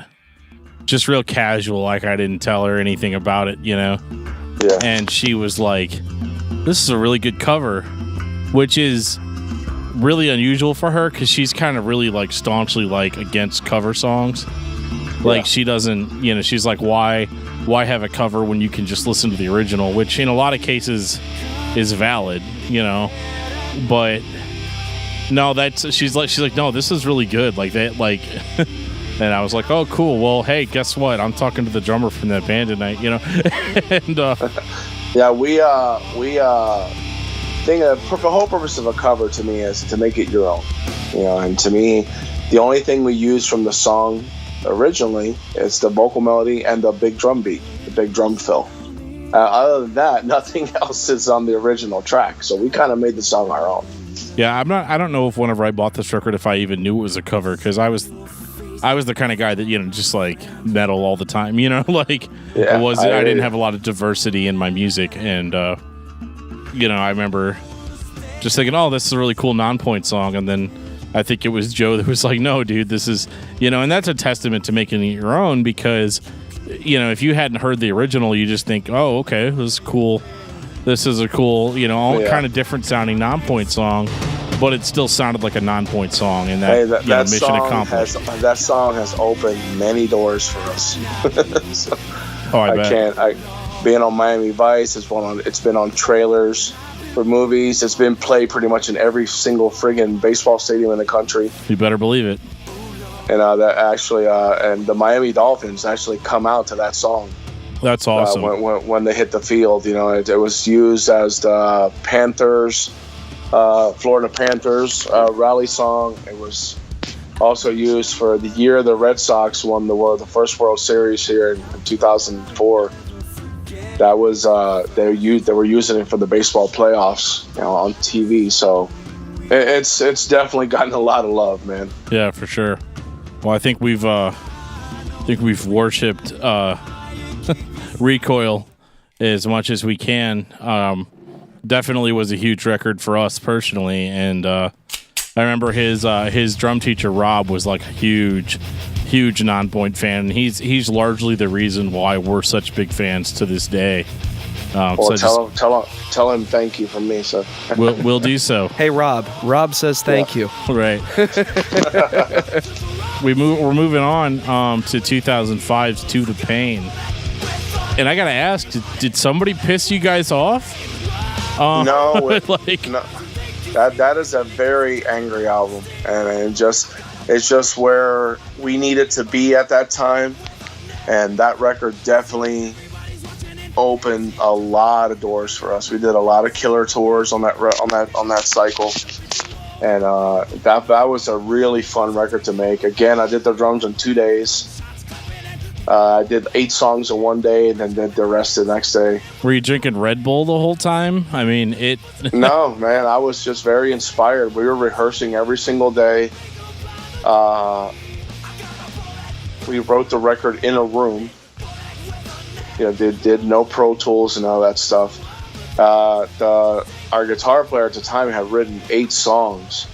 just real casual, like I didn't tell her anything about it, Yeah. And she was like, "This is a really good cover," which is really unusual for her because she's kind of really like staunchly like against cover songs. Like she doesn't, she's like, why have a cover when you can just listen to the original, which in a lot of cases is valid, but no, she's like, no, this is really good. Like that, like, and I was like, oh, cool. Well, hey, guess what? I'm talking to the drummer from that band tonight, and yeah, the whole purpose of a cover to me is to make it your own, and to me, the only thing we use from the song originally is the vocal melody and the big drum beat, the big drum fill. Other than that, nothing else is on the original track, so we kind of made the song our own. Yeah, I don't know if whenever I bought this record, if I even knew it was a cover, because I was the kind of guy that just like metal all the time, like I didn't have a lot of diversity in my music, and I remember just thinking, oh, this is a really cool Nonpoint song, and then I think it was Joe that was like, no, dude, this is, and that's a testament to making it your own, because if you hadn't heard the original, you just think, oh, okay, this is cool. This is a cool, kind of different sounding Nonpoint song, but it still sounded like a Nonpoint song, and that mission accomplished. That song has opened many doors for us. So, I bet. Being on Miami Vice, it's been on trailers for movies. It's been played pretty much in every single friggin' baseball stadium in the country. You better believe it. And that actually, and the Miami Dolphins actually come out to that song. That's awesome. When they hit the field, it was used as the Panthers, Florida Panthers rally song. It was also used for the year the Red Sox won the first World Series here in 2004. That was they were using it for the baseball playoffs, on TV. So it's definitely gotten a lot of love, man. Yeah, for sure. Well, I think we've worshipped Recoil as much as we can. Definitely was a huge record for us personally, and I remember his drum teacher Rob was like a huge Nonpoint fan. He's largely the reason why we're such big fans to this day. Tell him thank you from me, sir. We'll do so. Hey, Rob. Rob says thank you. Right. We're moving on to 2005's To the Pain, and I gotta ask, did somebody piss you guys off? No, no. That is a very angry album, and it's just where we needed to be at that time, and that record definitely opened a lot of doors for us. We did a lot of killer tours on that cycle, and that was a really fun record to make. Again, I did the drums in 2 days. I did 8 songs in one day, and then did the rest the next day. Were you drinking Red Bull the whole time? I mean, it. No, man, I was just very inspired. We were rehearsing every single day. We wrote the record in a room. Did no Pro Tools and all that stuff. Our guitar player at the time had written 8 songs,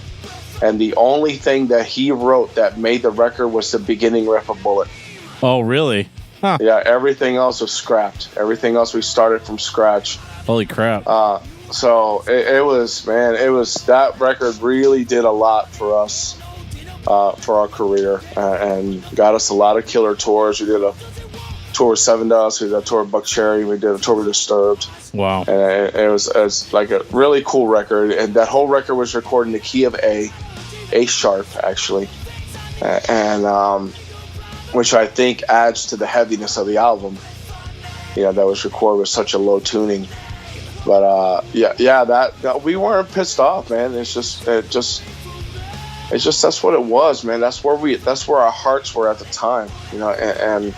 and the only thing that he wrote that made the record was the beginning riff of Bullet. Oh, really? Huh. Yeah, everything else was scrapped. Everything else we started from scratch. Holy crap. So it was that record really did a lot for us. for our career, and got us a lot of killer tours. We did a tour with Seven Dust, we did a tour with Buck Cherry, we did a tour with Disturbed. Wow. And it was like a really cool record, and that whole record was recorded in the key of A sharp actually, and which I think adds to the heaviness of the album. That was recorded with such a low tuning. But that we weren't pissed off, man. It's just that's what it was, man. That's where our hearts were at the time, and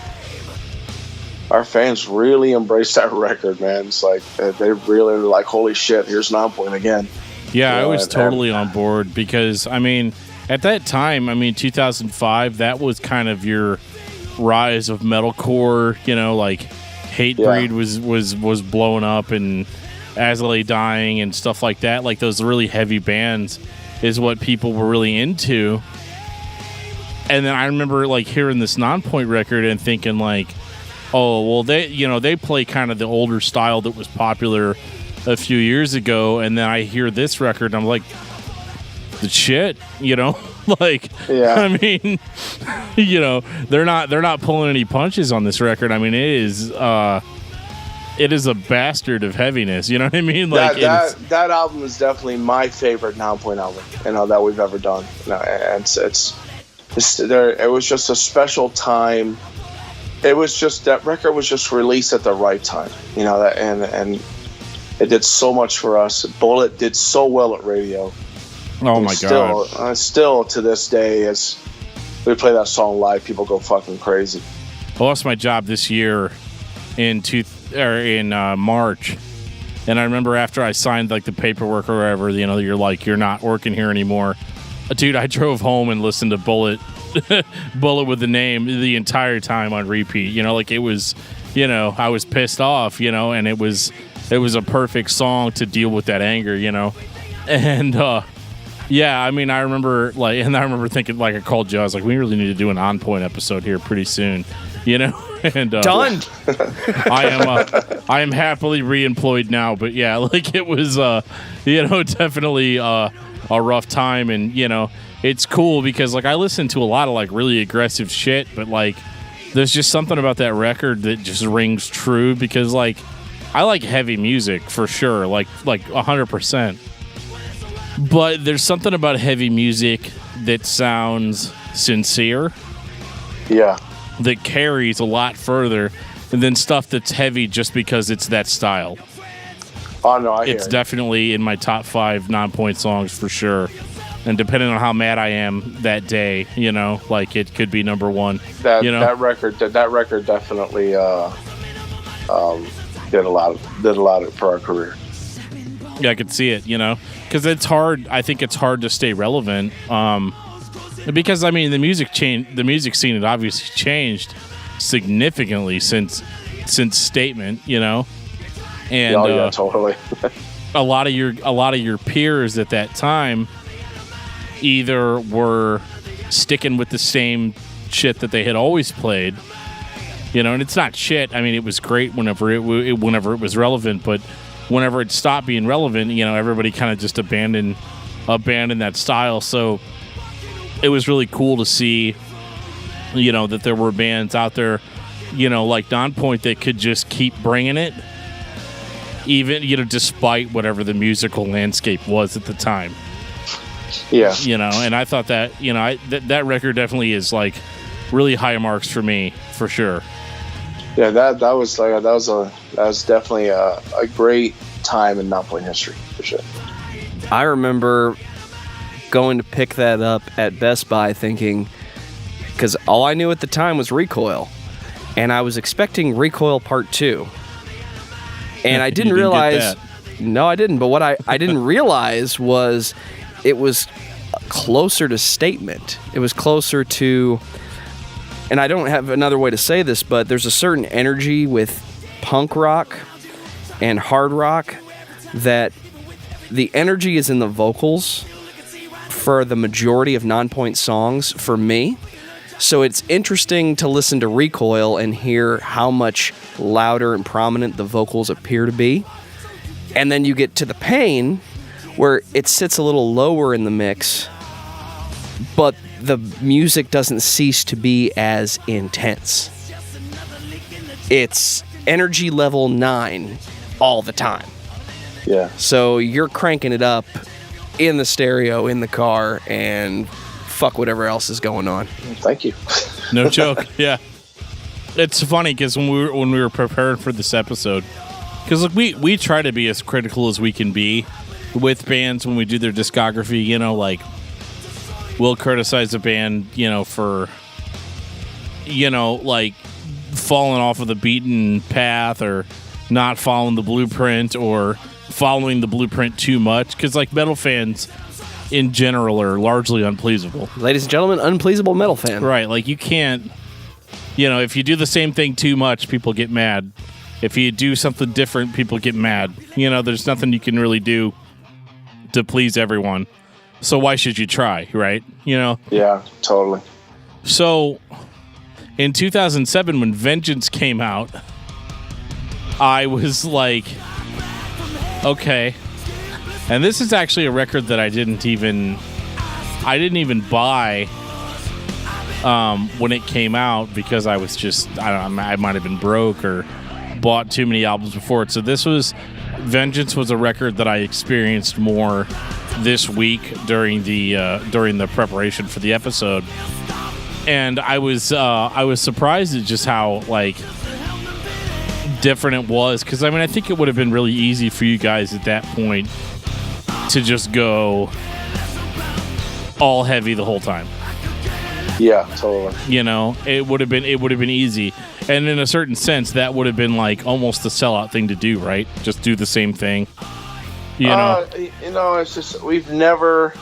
our fans really embraced that record, man. It's like they really were like, holy shit, here's Nonpoint again. Yeah, I was totally on board because, I mean, at that time, 2005, that was kind of your rise of metalcore, like Hatebreed was blowing up and As I Lay Dying and stuff like that. Like those really heavy bands is what people were really into. And then I remember like hearing this Nonpoint record and thinking like, oh, well, they play kind of the older style that was popular a few years ago, and then I hear this record, and I'm like, the shit, like, yeah. I mean, they're not pulling any punches on this record. I mean, it is a bastard of heaviness. You know what I mean? Like that album is definitely my favorite Nonpoint album, that we've ever done. And it was just a special time. It was just that record was just released at the right time, and it did so much for us. Bullet did so well at radio. Oh my god! Still to this day, as we play that song live, people go fucking crazy. I lost my job this year in March, and I remember after I signed like the paperwork or whatever, you're like, you're not working here anymore, dude. I drove home and listened to Bullet with the Name the entire time on repeat. Like it was, I was pissed off, and it was a perfect song to deal with that anger, and I remember thinking, like, I called Joe, I was like, we really need to do an On Point episode here pretty soon, and done. I am happily reemployed now, but yeah, like it was definitely a rough time, and it's cool because like I listen to a lot of like really aggressive shit, but like there's just something about that record that just rings true because like I like heavy music for sure, like 100%. But there's something about heavy music that sounds sincere. Yeah. That carries a lot further than stuff that's heavy just because it's that style. Oh no, it's definitely in my top 5 Nonpoint songs for sure. And depending on how mad I am that day, like it could be number 1. That record definitely did a lot for our career. Yeah, I could see it, because it's hard. I think it's hard to stay relevant, because I mean the music scene had obviously changed significantly since Statement, and yeah, totally. a lot of your peers at that time either were sticking with the same shit that they had always played, and it's not shit. I mean, it was great whenever it was relevant, but whenever it stopped being relevant, everybody kind of just abandoned that style. So it was really cool to see, that there were bands out there, like Nonpoint that could just keep bringing it, even, despite whatever the musical landscape was at the time. Yeah. And I thought that, that record definitely is like really high marks for me, for sure. Yeah, that was definitely a great time in Nonpoint history, for sure. I remember going to pick that up at Best Buy thinking, because all I knew at the time was Recoil, and I was expecting Recoil Part 2. And I didn't realize... No, I didn't. But what I didn't realize was it was closer to Statement. It was closer to... And I don't have another way to say this, but there's a certain energy with punk rock and hard rock that the energy is in the vocals for the majority of Nonpoint songs for me. So it's interesting to listen to Recoil and hear how much louder and prominent the vocals appear to be. And then you get to the Pain, where it sits a little lower in the mix, but the music doesn't cease to be as intense. It's energy level 9 all the time. Yeah. So you're cranking it up in the stereo, in the car, and fuck whatever else is going on. Thank you. No joke. Yeah. It's funny because when we were preparing for this episode, because look, we try to be as critical as we can be with bands when we do their discography. You know, like we'll criticize a band, you know, for, you know, like falling off of the beaten path or not following the blueprint or following the blueprint too much. Because like metal fans in general are largely unpleasable. Ladies and gentlemen, unpleasable metal fan. Right. Like you can't, you know, if you do the same thing too much, people get mad. If you do something different, people get mad. You know, there's nothing you can really do to please everyone. So why should you try, right? You know? Yeah, totally. So in 2007, when Vengeance came out, I was like, okay. And this is actually a record that I didn't even buy when it came out because I was just, I don't know, I might have been broke or bought too many albums before it. So Vengeance was a record that I experienced more this week during the preparation for the episode. And I was surprised at just how like different it was, because I mean I think it would have been really easy for you guys at that point to just go all heavy the whole time. Yeah, totally. You know, it would have been easy, and in a certain sense, that would have been like almost the sellout thing to do, right? Just do the same thing. You know, it's just we've never.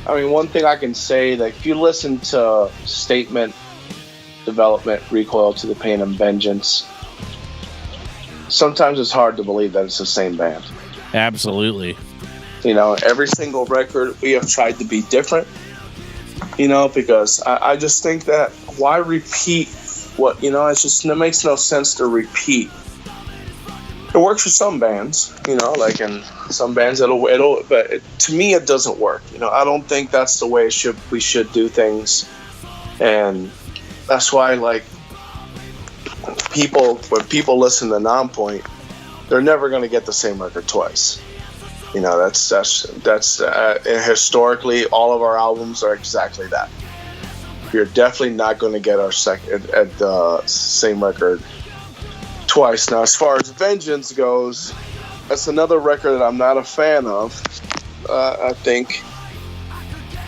I mean, one thing I can say that if you listen to Statement, Development, Recoil, To the Pain, and Vengeance, sometimes it's hard to believe that it's the same band. Absolutely. You know, every single record we have tried to be different. You know, because I just think that why repeat what, you know, it makes no sense to repeat. It works for some bands, you know, like in some bands but to me it doesn't work. You know, I don't think that's the way we should do things. And that's why, like, when people listen to Nonpoint, they're never going to get the same record twice. You know, that's historically all of our albums are exactly that. You're definitely not going to get our the same record twice. Now, as far as Vengeance goes, that's another record that I'm not a fan of. I think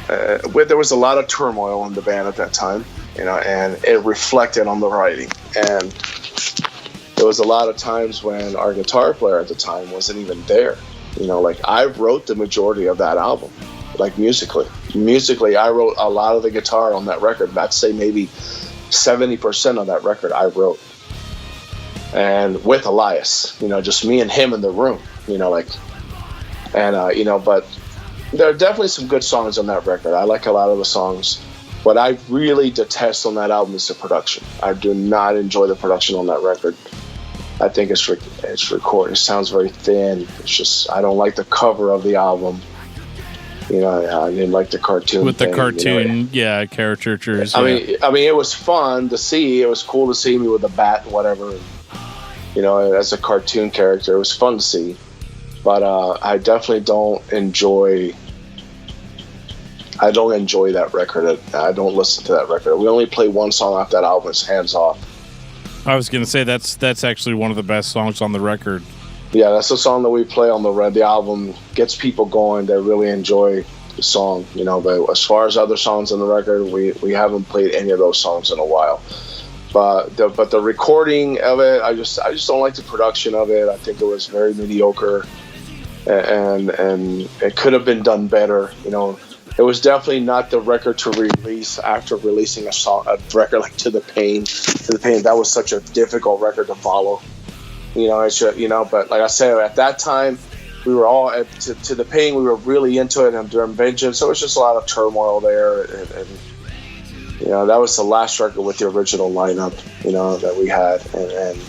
there was a lot of turmoil in the band at that time, you know, and it reflected on the writing. And there was a lot of times when our guitar player at the time wasn't even there. You know, like I wrote the majority of that album, like musically. Musically, I wrote a lot of the guitar on that record. I'd say maybe 70% of that record I wrote. And with Elias, you know, just me and him in the room, you know, like, and, you know, but there are definitely some good songs on that record. I like a lot of the songs. What I really detest on that album is the production. I do not enjoy the production on that record. I think it's recorded. It sounds very thin. It's just, I don't like the cover of the album. You know, I didn't like the cartoon with thing, the cartoon, you know? Yeah, caricatures. I mean, it was fun to see. It was cool to see me with a bat and whatever. You know, as a cartoon character, it was fun to see. But I definitely don't enjoy. I don't enjoy that record. I don't listen to that record. We only play one song off that album. It's Hands Off. I was going to say that's actually one of the best songs on the record. Yeah, that's the song that we play on the album. Gets people going. They really enjoy the song, you know. But as far as other songs on the record, we haven't played any of those songs in a while. But the recording of it, I just don't like the production of it. I think it was very mediocre, and it could have been done better, you know. It was definitely not the record to release after releasing a record like To the Pain. To the Pain, that was such a difficult record to follow. You know, but like I said, at that time, we were all to the Pain. We were really into it, and during Vengeance, so it was just a lot of turmoil there. And you know, that was the last record with the original lineup, you know, that we had, and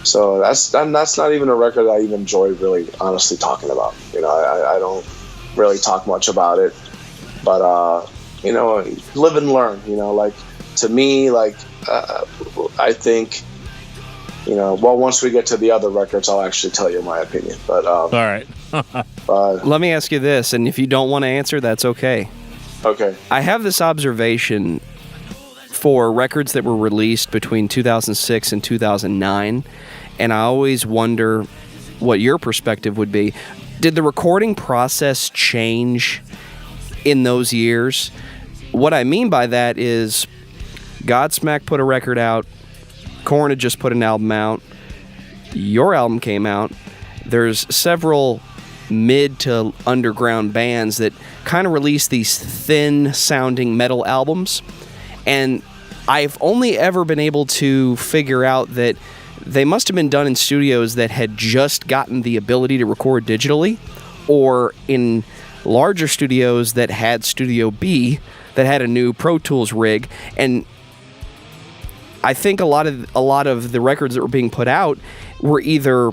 so that's not even a record that I even enjoy really, honestly talking about. You know, I don't really talk much about it, but live and learn. Like to me, like I think, once we get to the other records, I'll actually tell you my opinion. But all right. Let me ask you this, and if you don't want to answer, that's okay. Okay. I have this observation for records that were released between 2006 and 2009, and I always wonder what your perspective would be. Did the recording process change in those years? What I mean by that is Godsmack put a record out, Korn had just put an album out, your album came out, there's several mid to underground bands that kind of release these thin sounding metal albums, and I've only ever been able to figure out that they must have been done in studios that had just gotten the ability to record digitally, or in larger studios that had Studio B that had a new Pro Tools rig. And I think a lot of the records that were being put out were either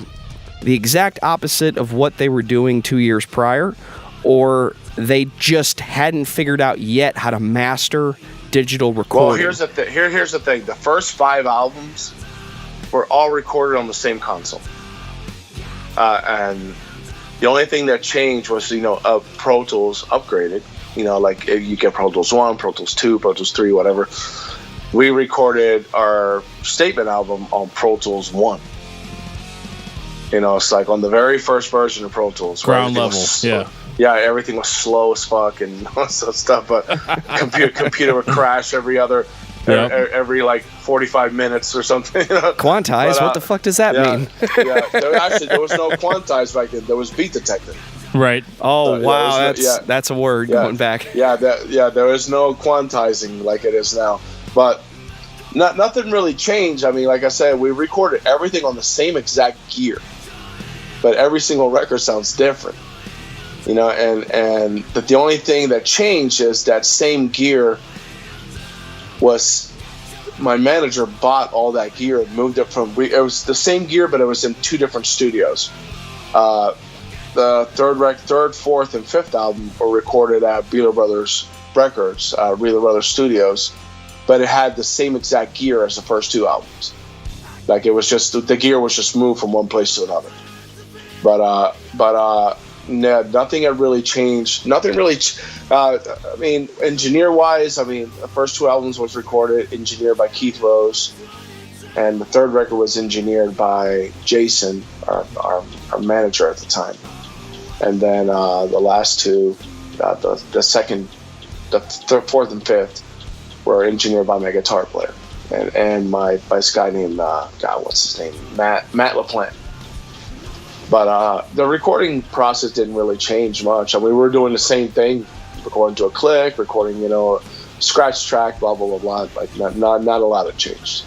the exact opposite of what they were doing 2 years prior, or they just hadn't figured out yet how to master digital recording. Well, here's the thing. The first 5 albums were all recorded on the same console. And the only thing that changed was, Pro Tools upgraded. Like you get Pro Tools 1, Pro Tools 2, Pro Tools 3, whatever. We recorded our Statement album on Pro Tools 1. It's like on the very first version of Pro Tools. Ground level, yeah. Yeah, everything was slow as fuck and all that stuff, but computer would crash every like 45 minutes or something. Quantize? What the fuck does that mean? There was no quantize back then. There was beat detector. Right. Oh, wow. That's a word going back. There was no quantizing like it is now. But nothing really changed. I mean, like I said, we recorded everything on the same exact gear, but every single record sounds different. And but the only thing that changed is that same gear was, my manager bought all that gear and moved it it was the same gear, but it was in 2 different studios. The third, fourth, and fifth album were recorded at Wheeler Brothers Records, Wheeler Brothers Studios, but it had the same exact gear as the first 2 albums. Like it was just, the gear was just moved from one place to another. But nothing had really changed. Nothing really. I mean, engineer-wise, the first 2 albums was engineered by Keith Rose, and the third record was engineered by Jason, our manager at the time. And then the last 2, the second, the third, fourth, and fifth, were engineered by my guitar player and by this guy named what's his name, Matt LaPlante. But the recording process didn't really change much. We were doing the same thing, recording to a click, recording, scratch track, blah, blah, blah, blah. Like, not a lot had changed.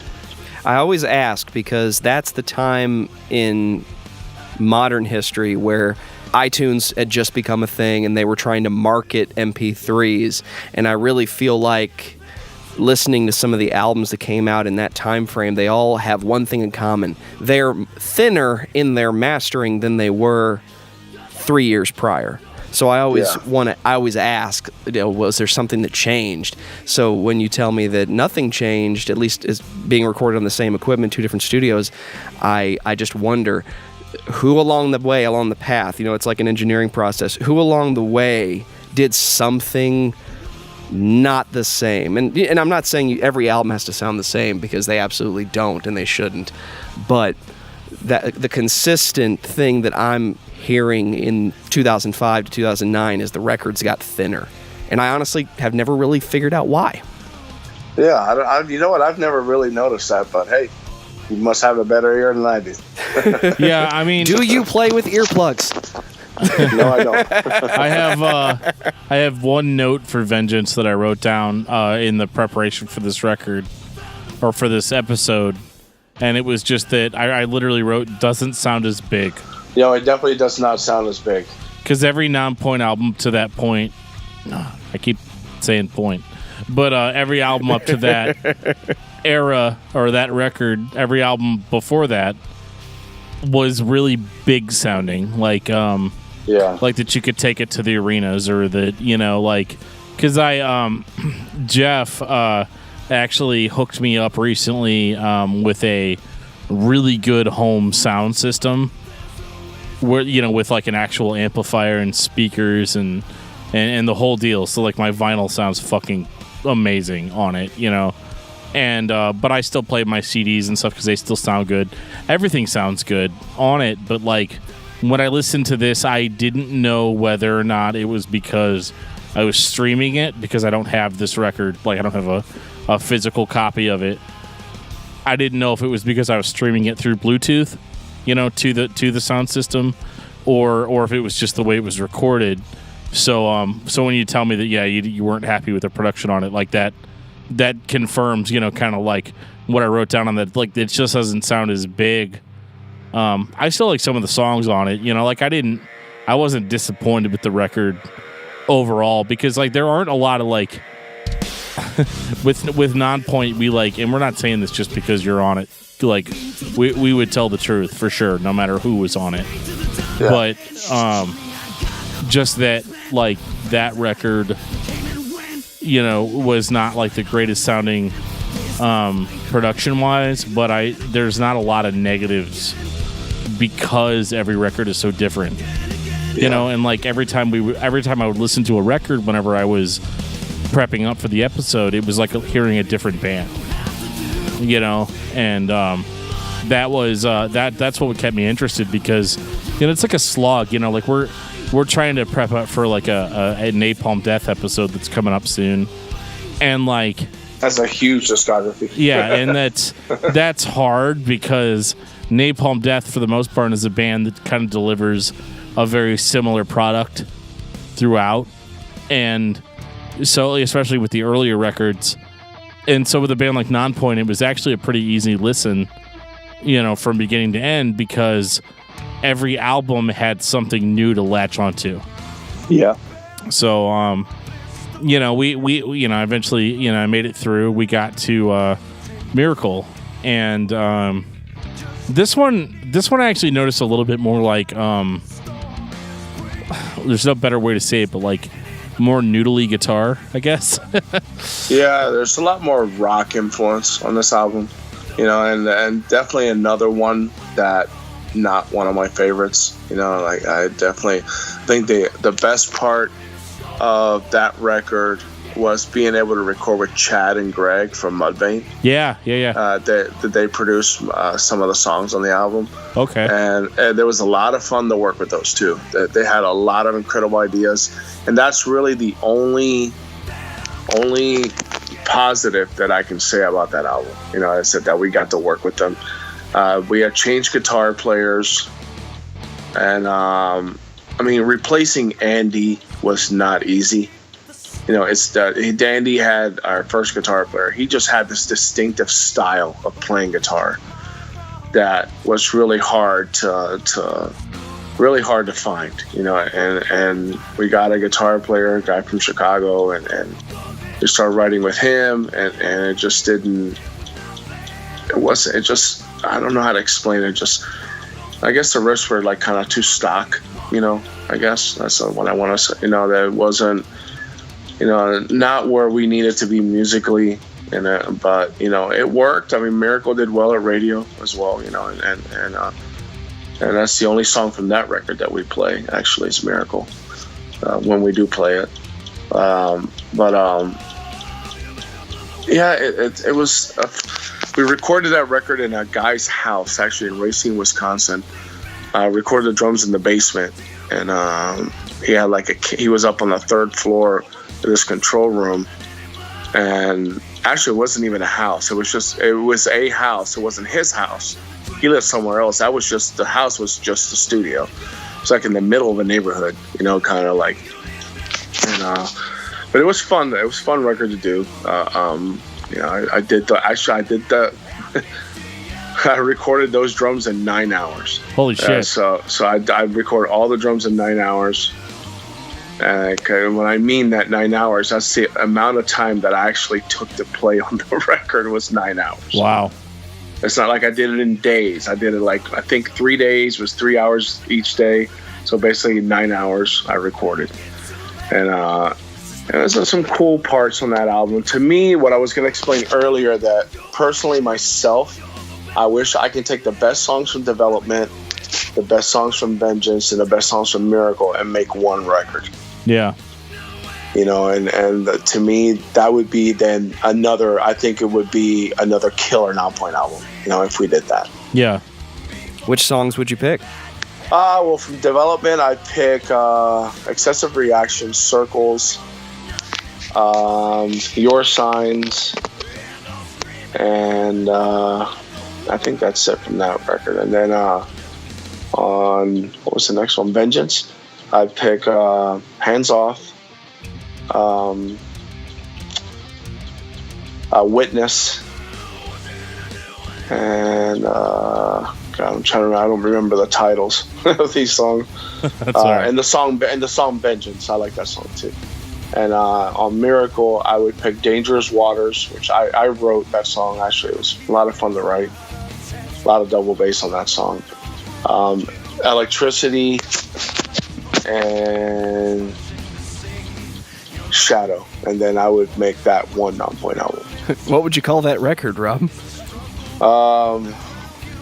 I always ask because that's the time in modern history where iTunes had just become a thing and they were trying to market MP3s. And I really feel like listening to some of the albums that came out in that time frame, they all have one thing in common. They're thinner in their mastering than they were 3 years prior. So I always ask, was there something that changed? So when you tell me that nothing changed, at least is being recorded on the same equipment, 2 different studios, I just wonder who along the path, it's like an engineering process, who along the way did something not the same. And I'm not saying every album has to sound the same, because they absolutely don't and they shouldn't. But the consistent thing that I'm hearing in 2005 to 2009 is the records got thinner. And I honestly have never really figured out why. Yeah, you know what? I've never really noticed that, but hey, you must have a better ear than I do. Yeah, I mean... Do you play with earplugs? No, I don't. I have one note for Vengeance that I wrote down in the preparation for this record, or for this episode, and it was just that I literally wrote, doesn't sound as big. It definitely does not sound as big. Because every non-point album to that point, I keep saying point, but every album up to that era, or that record, every album before that was really big sounding, like that you could take it to the arenas, or that, like because Jeff actually hooked me up recently with a really good home sound system, where with like an actual amplifier and speakers and the whole deal. So like my vinyl sounds fucking amazing on it, and but I still play my CDs and stuff because they still sound good. Everything sounds good on it, but like when I listened to this, I didn't know whether or not it was because I was streaming it, because I don't have this record, like I don't have a physical copy of it. I didn't know if it was because I was streaming it through Bluetooth, to the sound system, or if it was just the way it was recorded. So when you tell me that you weren't happy with the production on it, like that confirms kind of like what I wrote down on that. Like it just doesn't sound as big. I still like some of the songs on it. Like I wasn't disappointed with the record overall, because like there aren't a lot of like with Nonpoint, we like, and we're not saying this just because you're on it, like we would tell the truth for sure no matter who was on it. Yeah. But just that like that record was not like the greatest sounding production wise, but there's not a lot of negatives because every record is so different. And like every time I would listen to a record whenever I was prepping up for the episode, it was like hearing a different band, and that was that's what kept me interested, because it's like a slog, like we're trying to prep up for like a Napalm Death episode that's coming up soon, and like that's a huge discography. Yeah, and that's hard, because Napalm Death for the most part is a band that kind of delivers a very similar product throughout, and so especially with the earlier records, and so with a band like Nonpoint, it was actually a pretty easy listen, from beginning to end, because every album had something new to latch onto. Yeah. So we eventually I made it through. We got to Miracle, and this one I actually noticed a little bit more like there's no better way to say it, but like more noodly guitar, I guess. Yeah, there's a lot more rock influence on this album, and definitely another one that not one of my favorites. Like I definitely think the best part of that record was being able to record with Chad and Greg from Mudvayne. Yeah. They produced some of the songs on the album. Okay. And there was a lot of fun to work with those two. They had a lot of incredible ideas, and that's really the only positive that I can say about that album. I said that we got to work with them. We had changed guitar players, and replacing Andy was not easy. Dandy had our first guitar player. He just had this distinctive style of playing guitar that was really hard to find. And we got a guitar player, a guy from Chicago, and we started writing with him, and it just didn't. It just I don't know how to explain it. Just I guess the riffs were like kind of too stock. I guess that's what I want to say. That it wasn't. Not where we needed to be musically, but it worked. Miracle did well at radio as well, and that's the only song from that record that we play. Actually, is Miracle when we do play it. It was. We recorded that record in a guy's house, actually in Racine, Wisconsin. Recorded the drums in the basement, and he had he was up on the third floor of this control room, and actually it wasn't even a house. It was a house. It wasn't his house. He lived somewhere else. The house was just the studio. It's like in the middle of a neighborhood, kind of like, but it was fun. It was a fun record to do. I recorded those drums in 9 hours. Holy shit. So I recorded all the drums in 9 hours. When I mean that 9 hours, that's the amount of time that I actually took to play on the record was 9 hours. Wow. It's not like I did it in days. I did it I think 3 days was 3 hours each day. So basically 9 hours I recorded. And There's some cool parts on that album. To me, what I was going to explain earlier, that personally myself, I wish I could take the best songs from Development, the best songs from Vengeance, and the best songs from Miracle and make one record. Yeah. You know, and to me, that would be then another, I think it would be another killer Nonpoint album, you know, if we did that. Yeah. Which songs would you pick? Well, from Development, I'd pick Excessive Reaction, Circles, Your Signs, and I think that's it from that record. And then on, what was the next one? Vengeance, I'd pick Hands Off, Witness, and God, I'm trying to remember, I don't remember the titles of these songs. That's all right. And the song Vengeance, I like that song too. And on Miracle, I would pick Dangerous Waters, which I wrote that song. Actually, it was a lot of fun to write. A lot of double bass on that song. Electricity and Shadow. And then I would make that one Nonpoint album. What would you call that record, Rob?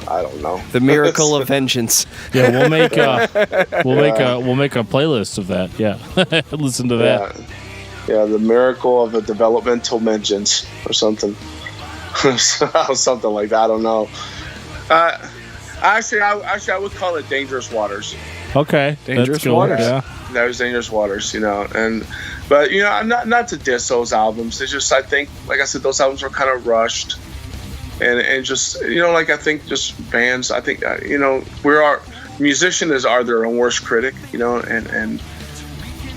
I don't know. The Miracle of Vengeance. Yeah, we'll make a playlist of that. Yeah. Listen to that. Yeah, the Miracle of a Developmental Vengeance or something. Something like that. I don't know. Actually, I would call it Dangerous Waters. Okay. Dangerous cool. Waters. Yeah. That was Dangerous Waters, you know. But you know, I'm not to diss those albums. It's just, I think, like I said, those albums were kind of rushed. And just, you know, like, I think just bands, I think, you know, musicians are their own worst critic, you know, and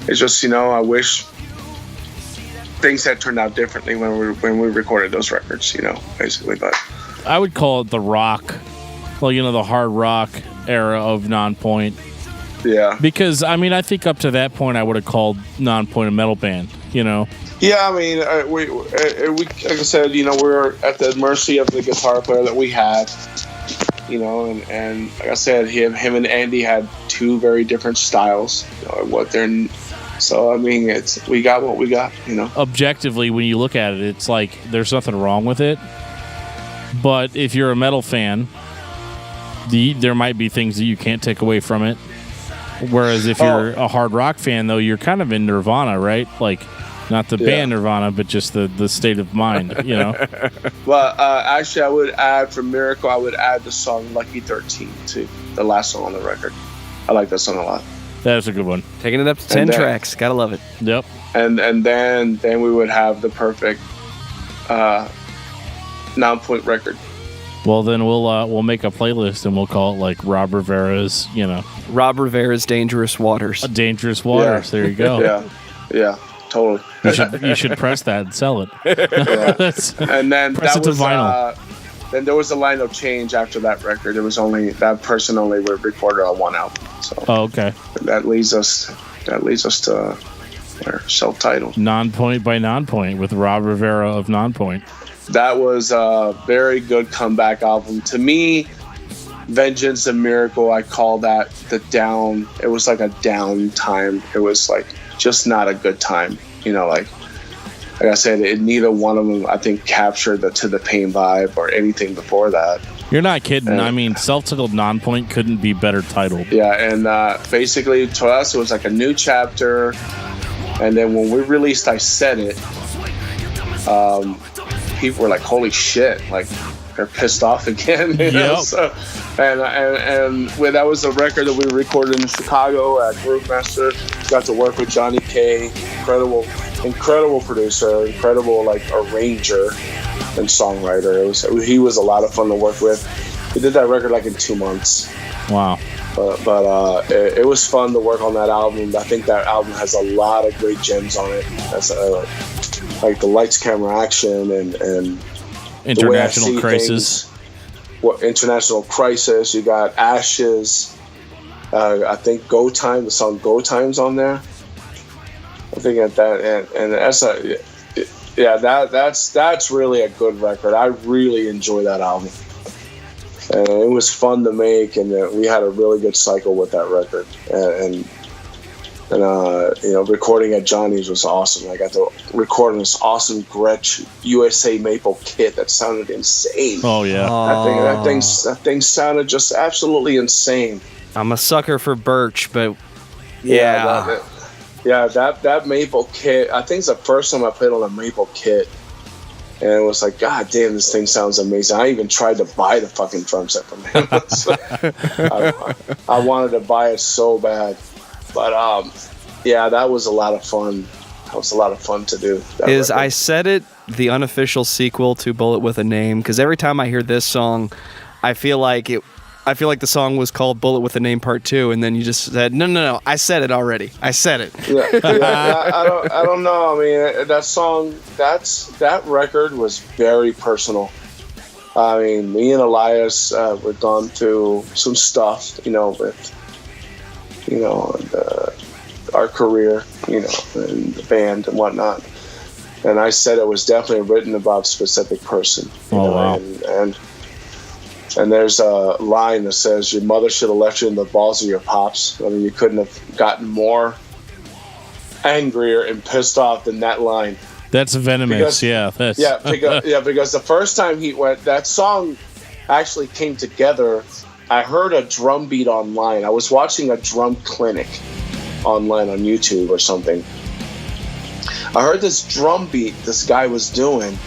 it's just, you know, I wish things had turned out differently when we recorded those records, you know, basically. But I would call it the rock, well, you know, the hard rock era of Nonpoint. Yeah. Because, I mean, I think up to that point, I would have called Nonpoint a metal band, you know? Yeah, I mean, we like I said, you know, we're at the mercy of the guitar player that we had, you know, and like I said, him and Andy had two very different styles. You know, so I mean, we got what we got, you know. Objectively, when you look at it, it's like there's nothing wrong with it. But if you're a metal fan, there might be things that you can't take away from it. Whereas if you're a hard rock fan, though, you're kind of in Nirvana, right? Like, not the band Nirvana, but just the state of mind, you know? Well, actually, I would add, for Miracle, I would add the song Lucky 13 to the last song on the record. I like that song a lot. That's a good one. Taking it up to 10 tracks. Gotta love it. Yep. And then we would have the perfect Nonpoint record. Well, then we'll make a playlist and we'll call it like Robb Rivera's, you know. Robb Rivera's Dangerous Waters. Dangerous Waters. Yeah. There you go. Yeah, totally. You should press that and sell it. And then press it to vinyl. Then there was a line of change after that record. It was only that person only would record on one album. So okay. That leads us to our self-titled Nonpoint by Nonpoint with Robb Rivera of Nonpoint. That was a very good comeback album. To me, Vengeance and Miracle, I call that the down. It was like a down time. It was like just not a good time. You know, like I said, neither one of them, I think, captured the To the Pain vibe or anything before that. You're not kidding. I mean, self-titled Nonpoint couldn't be better titled. Yeah, and basically to us, it was like a new chapter. And then when we released I Said It, people were like, holy shit, like they're pissed off again. You know? So, and that was a record that we recorded in Chicago at Groove Master. Got to work with Johnny K, incredible producer, incredible like arranger and songwriter. He was a lot of fun to work with. We did that record like in 2 months. Wow. But it was fun to work on that album. I think that album has a lot of great gems on it. That's like the Lights, Camera, Action, and International Crisis. International Crisis. You got Ashes. I think Go Time. The song Go Time's on there. I think at that, and that's really a good record. I really enjoy that album. And it was fun to make, and we had a really good cycle with that record. And And recording at Johnny's was awesome. I got to record on this awesome Gretsch USA Maple kit that sounded insane. Oh yeah, that thing sounded just absolutely insane. I'm a sucker for Birch, but that Maple kit. I think it's the first time I played on a Maple kit, and it was like, God damn, this thing sounds amazing. I even tried to buy the fucking drum set from him. I wanted to buy it so bad. But that was a lot of fun. That was a lot of fun to do. Is record. I Said It the unofficial sequel to Bullet with a Name? Because every time I hear this song, I feel like the song was called Bullet with a Name Part 2, and then you just said, no, I said it already. I said it. I don't know. I mean, that song, that record was very personal. I mean, me and Elias were gone through some stuff, with our career, and the band and whatnot. And I said it was definitely written about a specific person. Wow. And there's a line that says, your mother should have left you in the balls of your pops. I mean, you couldn't have gotten more angrier and pissed off than that line. That's venomous, because the first time that song actually came together, I heard a drum beat online. I was watching a drum clinic online on YouTube or something. I heard this drum beat this guy was doing,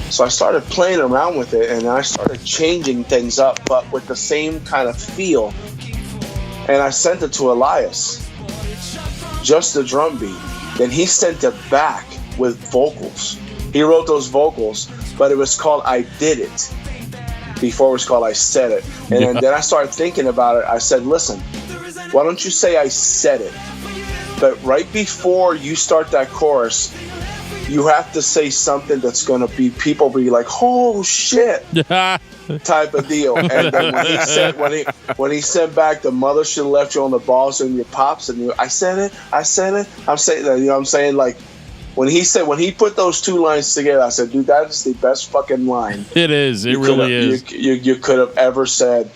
so I started playing around with it, and I started changing things up, but with the same kind of feel. And I sent it to Elias, just the drum beat. Then he sent it back with vocals. He wrote those vocals, but it was called I Did It. Before it was called I Said It. And then I started thinking about it. I said, listen, why don't you say I said it? But right before you start that chorus, you have to say something that's going to be, people be like, oh shit, type of deal. And then when he sent back, the mother should have left you on the balls and your pops, and I said it. I'm saying that, you know what I'm saying? Like, when he put those two lines together, I said, dude, that is the best fucking line. It is. It really is. You could have ever said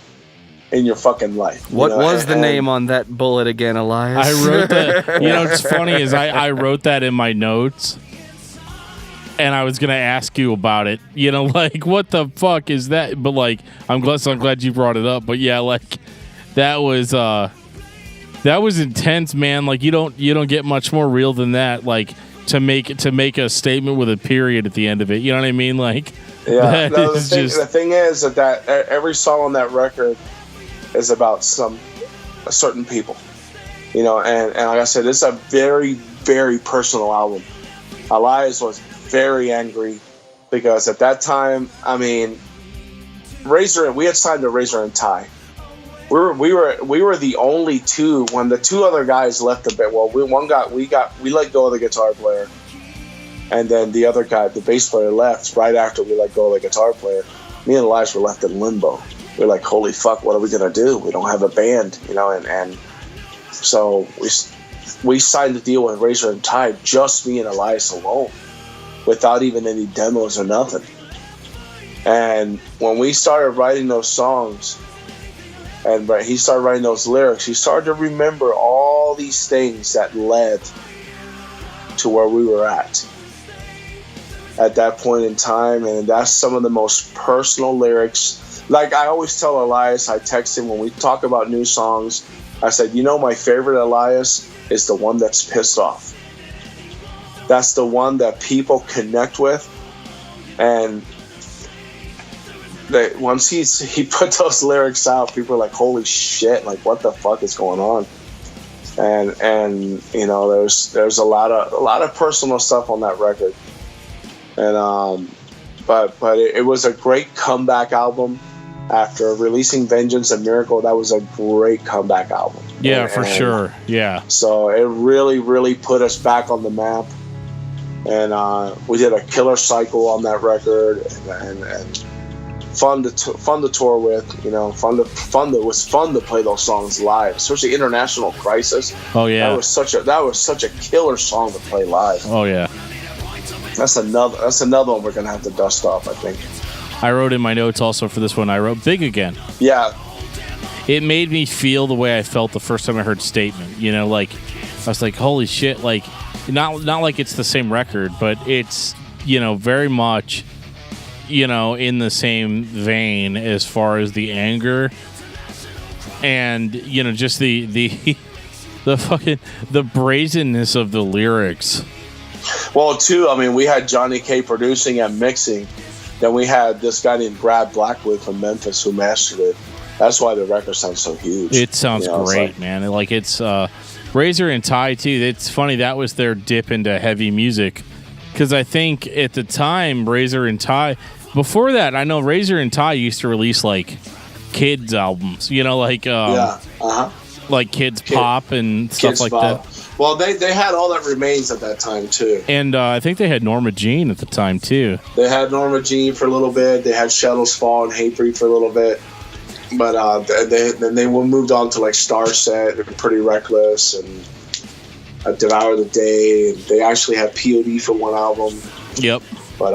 in your fucking life. What was the name on that bullet again, Elias? I wrote that. What's funny is I wrote that in my notes, and I was going to ask you about it. Like, what the fuck is that? But, like, I'm glad you brought it up. But, yeah, like, that was intense, man. Like, you don't get much more real than that. Like, to make a statement with a period at the end of it. You know what I mean? Like, yeah. No, the thing is that every song on that record is about a certain people. And like I said, this is a very, very personal album. Elias was very angry because at that time, I mean, we had signed to Razor and Tie. We were the only two when the two other guys left the band. Well, we let go of the guitar player, and then the other guy, the bass player, left right after we let go of the guitar player. Me and Elias were left in limbo. We're like, holy fuck, what are we gonna do? We don't have a band, and so we signed the deal with Razor and Tie, just me and Elias alone, without even any demos or nothing. And when we started writing those songs, and he started writing those lyrics, he started to remember all these things that led to where we were at that point in time. And that's some of the most personal lyrics. Like I always tell Elias, I text him when we talk about new songs, I said, my favorite Elias is the one that's pissed off. That's the one that people connect with. And once he put those lyrics out, people are like, holy shit, like what the fuck is going on? And there's a lot of personal stuff on that record. And but it was a great comeback album. After releasing Vengeance and Miracle, that was a great comeback album. Yeah, for sure. Yeah. So it really, really put us back on the map. And we did a killer cycle on that record, and fun to tour with. It was fun to play those songs live, especially International Crisis. Oh yeah, that was such a killer song to play live. Oh yeah, that's another one we're gonna have to dust off, I think. I wrote in my notes also for this one, I wrote Big Again. Yeah. It made me feel the way I felt the first time I heard Statement. Like was like, holy shit, like not like it's the same record, but it's, you know, very much, you know, in the same vein as far as the anger and, you know, just the fucking the brazenness of the lyrics. Well, too, I mean, we had Johnny K producing and mixing. Then we had this guy named Brad Blackwood from Memphis who mastered it. That's why the record sounds so huge. It sounds great, man. Like it's Razor and Tie too. It's funny, that was their dip into heavy music, because I think at the time Razor and Tie. Before that, I know Razor and Tie used to release like kids albums. You know, like like kids pop and stuff like that. Well, they had All That Remains at that time too, and I think they had Norma Jean at the time too. They had Norma Jean for a little bit. They had Shadows Fall and Hatebreed for a little bit. But they moved on to like Star Set and Pretty Reckless and Devour the Day. And they actually had POD for one album. Yep. But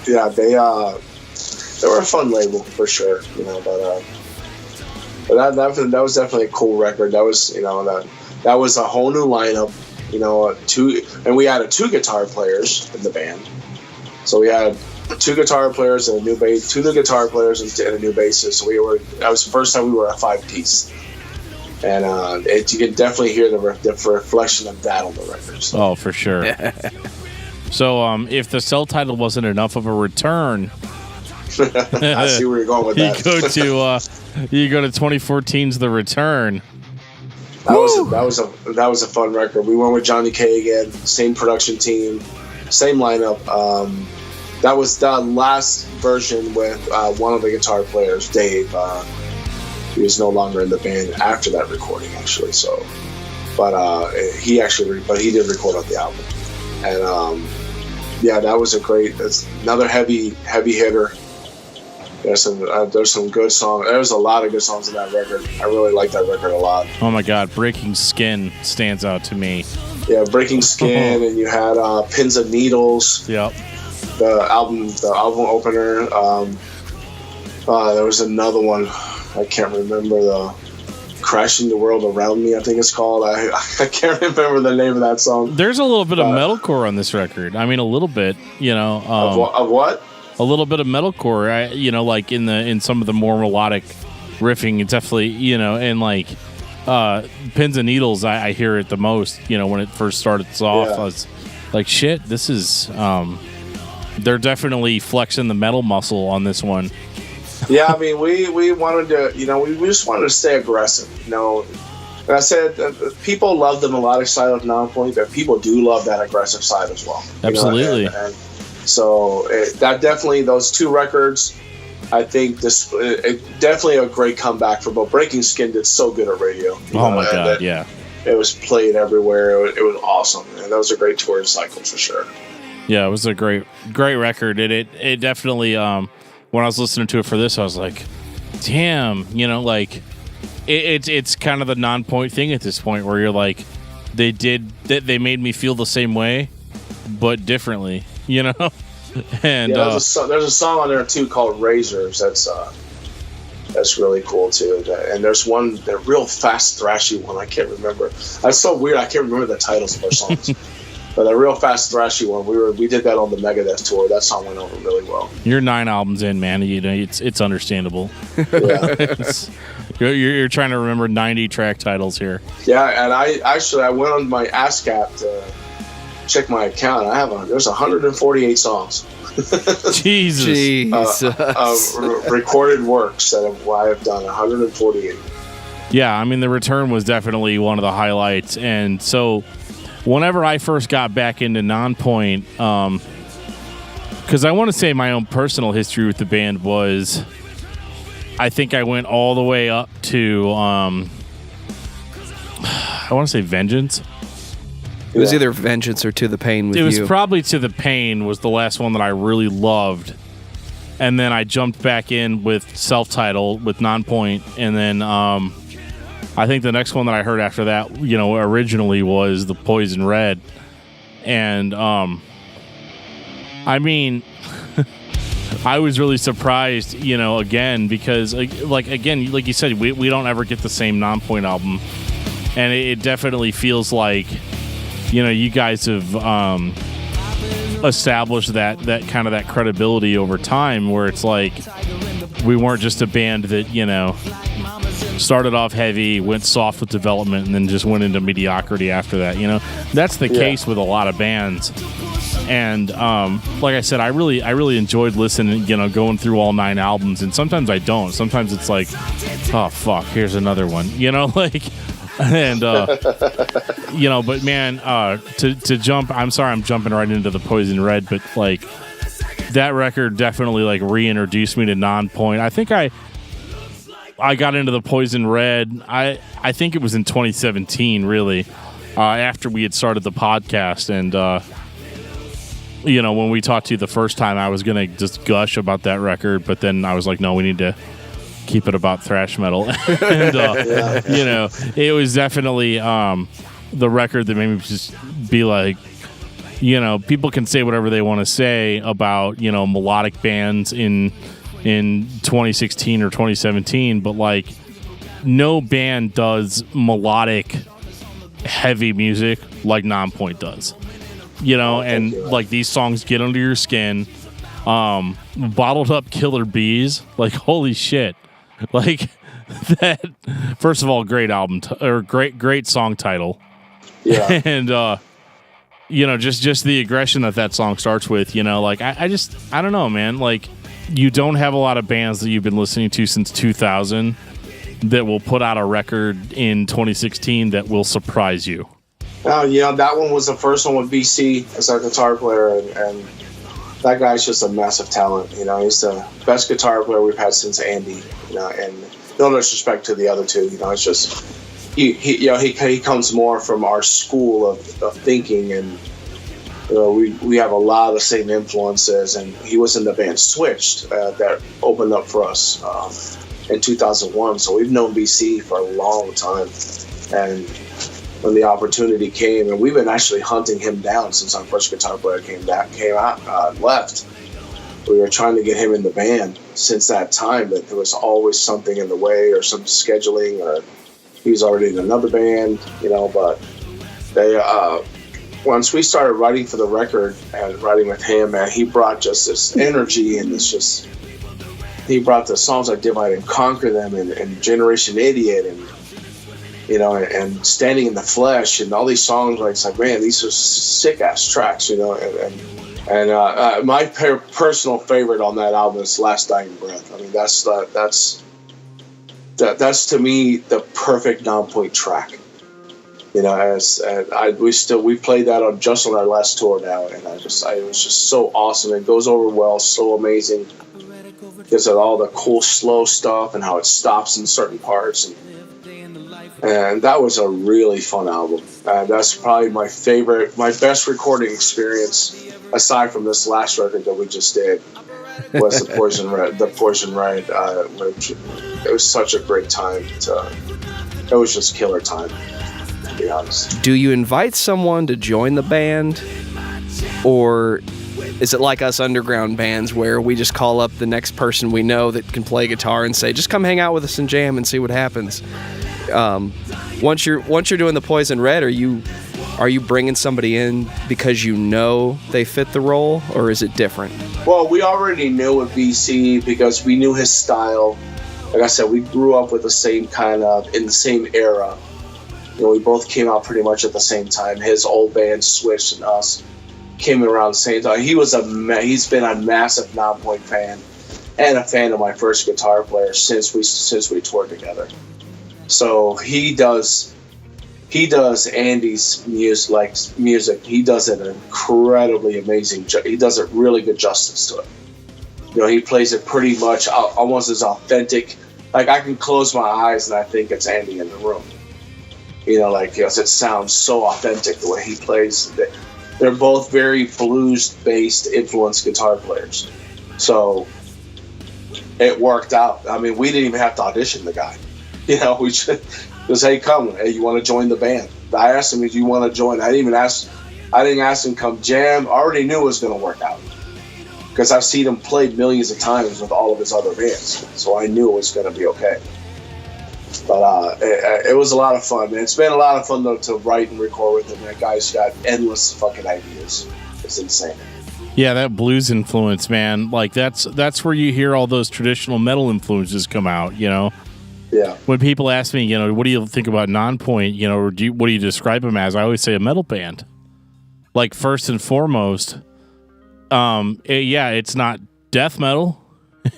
yeah, they were a fun label for sure. You know, but that was definitely a cool record. That was, you know, that was a whole new lineup. You know, and we had two guitar players in the band. So we had 2 guitar players and a new bass, 2 guitar players and a new bassist. So that was the first time we were a 5-piece, and you can definitely hear the reflection of that on the records. Oh, for sure. So, if the self-title wasn't enough of a return, I see where you're going with that. You go to 2014's The Return. That was a fun record. We went with Johnny K again, same production team, same lineup. That was the last version with one of the guitar players, Dave. He was no longer in the band after that recording, actually. So, but he did record on the album, and yeah, that was that's another heavy hitter. There's some good songs. There's a lot of good songs in that record. I really like that record a lot. Oh my God, Breaking Skin stands out to me. Yeah, Breaking Skin, and you had Pins and Needles. Yep. The album opener. There was another one. I can't remember, the Crashing the World Around Me, I think it's called. I can't remember the name of that song. There's a little bit of metalcore on this record. I mean, a little bit, you know. Of what? A little bit of metalcore. You know, like in some of the more melodic riffing. It's definitely, you know, and like Pins and Needles, I hear it the most. You know, when it first started off, I was like, shit, this is. They're definitely flexing the metal muscle on this one. Yeah, I mean, we wanted to, you know, we just wanted to stay aggressive, you know. And I said, people love the melodic side of Nonpoint, but people do love that aggressive side as well. Absolutely. You know? And so that definitely, those 2 records, I think it definitely a great comeback for both. Breaking Skin did so good at radio. Oh my God, yeah. It was played everywhere. It was awesome, and that was a great touring cycle for sure. Yeah, it was a great record. It definitely, when I was listening to it for this, I was like, damn, you know, like it's kind of the Nonpoint thing at this point where you're like, they made me feel the same way, but differently, you know. And yeah, there's a song on there too called Razors. That's really cool too. And there's one, the real fast thrashy one. I can't remember. That's so weird. I can't remember the titles of our songs. But a real fast thrashy one, we did that on the Megadeth tour. That song went over really well. You're 9 albums in, man. You know, it's understandable. Yeah. You're trying to remember 90 track titles here. Yeah, and I went on my ASCAP to check my account. There's 148 songs. Jesus. Recorded works that I have done, 148. Yeah, I mean, The Return was definitely one of the highlights, and so. Whenever I first got back into Nonpoint, because I want to say my own personal history with the band was, I think I went all the way up to, I want to say Vengeance. It was either Vengeance or To the Pain with you. It was probably To the Pain was the last one that I really loved. And then I jumped back in with self-titled with Nonpoint, and then I think the next one that I heard after that, you know, originally was the Poison Red. And, I mean, I was really surprised, you know, again, because, like you said, we don't ever get the same Nonpoint album And it definitely feels like, you guys have established that kind of that credibility over time, where it's like we weren't just a band that, started off heavy, went soft with development, and then just went into mediocrity after that. That's the case with a lot of bands. And like I said, I really enjoyed listening, going through all 9 albums. And sometimes I don't. Sometimes it's like, oh fuck, here's another one. And but man, to jump. I'm sorry, I'm jumping right into the Poison Red, but like that record definitely like reintroduced me to Nonpoint. I think I got into the Poison Red. I think it was in 2017, really, after we had started the podcast. And when we talked to you the first time, I was gonna just gush about that record, but then I was like, no, we need to keep it about thrash metal. And it was definitely the record that made me just be like, people can say whatever they want to say about melodic bands in 2016 or 2017, but like no band does melodic heavy music like Nonpoint does, and like these songs get under your skin. Bottled Up Killer Bees, like holy shit, like that. First of all, great album or great song title, and just the aggression that song starts with, like I don't know, man, like. You don't have a lot of bands that you've been listening to since 2000 that will put out a record in 2016 that will surprise you. That one was the first one with BC as our guitar player, and that guy's just a massive talent. He's the best guitar player we've had since Andy. And no disrespect to the other two. It's just he comes more from our school of thinking, and we have a lot of the same influences, and he was in the band Switched that opened up for us in 2001. So we've known BC for a long time, and when the opportunity came, and we've been actually hunting him down since our first guitar player left. We were trying to get him in the band since that time, but there was always something in the way, or some scheduling, or he was already in another band, but they once we started writing for the record and writing with him, man, he brought just this energy, and he brought the songs like Divide and Conquer Them and Generation Idiot and and Standing in the Flesh and all these songs. Like, it's like, man, these are sick ass tracks, and my personal favorite on that album is Last Dying Breath. I mean, that's to me the perfect Nonpoint track. We played that on our last tour now, and it was just so awesome. It goes over well, so amazing. Gives it all the cool slow stuff and how it stops in certain parts, and that was a really fun album. That's probably my best recording experience, aside from this last record that we just did, was the Poison Red. Which it was such a great time. It was just killer time. Be honest. Do you invite someone to join the band, or is it like us underground bands where we just call up the next person we know that can play guitar and say, just come hang out with us and jam and see what happens? Once you're doing the Poison Red, are you bringing somebody in because they fit the role, or is it different? Well, we already knew with BC because we knew his style. Like I said, we grew up with the same in the same era. We both came out pretty much at the same time. His old band Switched and us came around the same time. He's been a massive Nonpoint fan and a fan of my first guitar player since we toured together. So he does Andy's music. He does it incredibly amazing. He does it really good justice to it. He plays it pretty much almost as authentic. Like, I can close my eyes and I think it's Andy in the room. It sounds so authentic the way he plays. They're both very blues-based influenced guitar players. So it worked out. I mean, we didn't even have to audition the guy. We just hey, come. Hey, you want to join the band? I asked him if you want to join. I didn't ask him come jam. I already knew it was going to work out because I've seen him play millions of times with all of his other bands. So I knew it was going to be okay. But it was a lot of fun, man. It's been a lot of fun though to write and record with him. That guy's got endless fucking ideas. It's insane. Yeah, that blues influence, man. Like that's where you hear all those traditional metal influences come out, you know? Yeah. When people ask me, you know, what do you think about Nonpoint, you know, or what do you describe them as? I always say a metal band. Like, first and foremost, it's not death metal,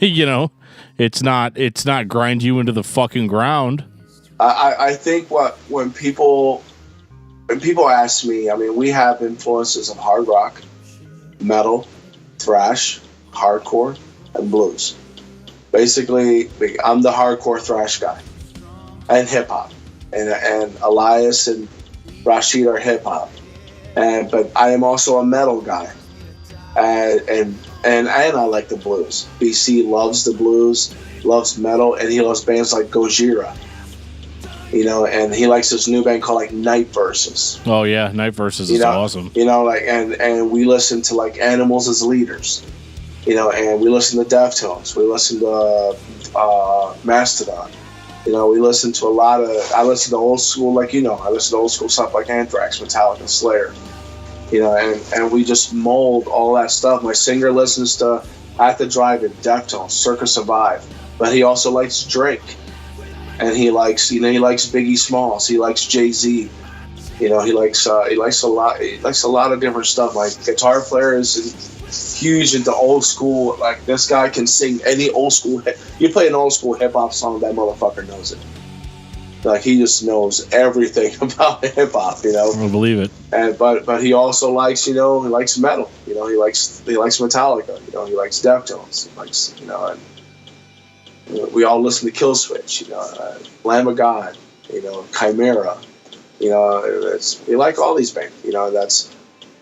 you know? It's not grind you into the fucking ground. I think when people ask me, I mean, we have influences of hard rock, metal, thrash, hardcore, and blues. Basically, I'm the hardcore thrash guy, and hip hop, and Elias and Rashid are hip hop, but I am also a metal guy, and I like the blues. BC loves the blues, loves metal, and he loves bands like Gojira. You know, and he likes this new band called like Night Versus. Oh yeah, Night Versus is awesome. You know, like and we listen to like Animals as Leaders. You know, and we listen to Deftones. We listen to Mastodon. You know, we listen to I listen to old school, like, you know, I listen to old school stuff like Anthrax, Metallica, Slayer. You know, and we just mold all that stuff. My singer listens to At the Drive-In, Deftones, Circa Survive, but he also likes Drake. And he likes Biggie Smalls. He likes Jay-Z. You know, he likes a lot of different stuff. My guitar player is huge into old school. Like, this guy can sing any old school. You play an old school hip hop song, that motherfucker knows it. Like, he just knows everything about hip hop. You know, I believe it. And but he also likes, you know, he likes metal. You know, he likes Metallica. You know, he likes Deftones. He likes, you know, and we all listen to Killswitch, you know, Lamb of God, you know, Chimera, you know, we like all these bands, you know, that's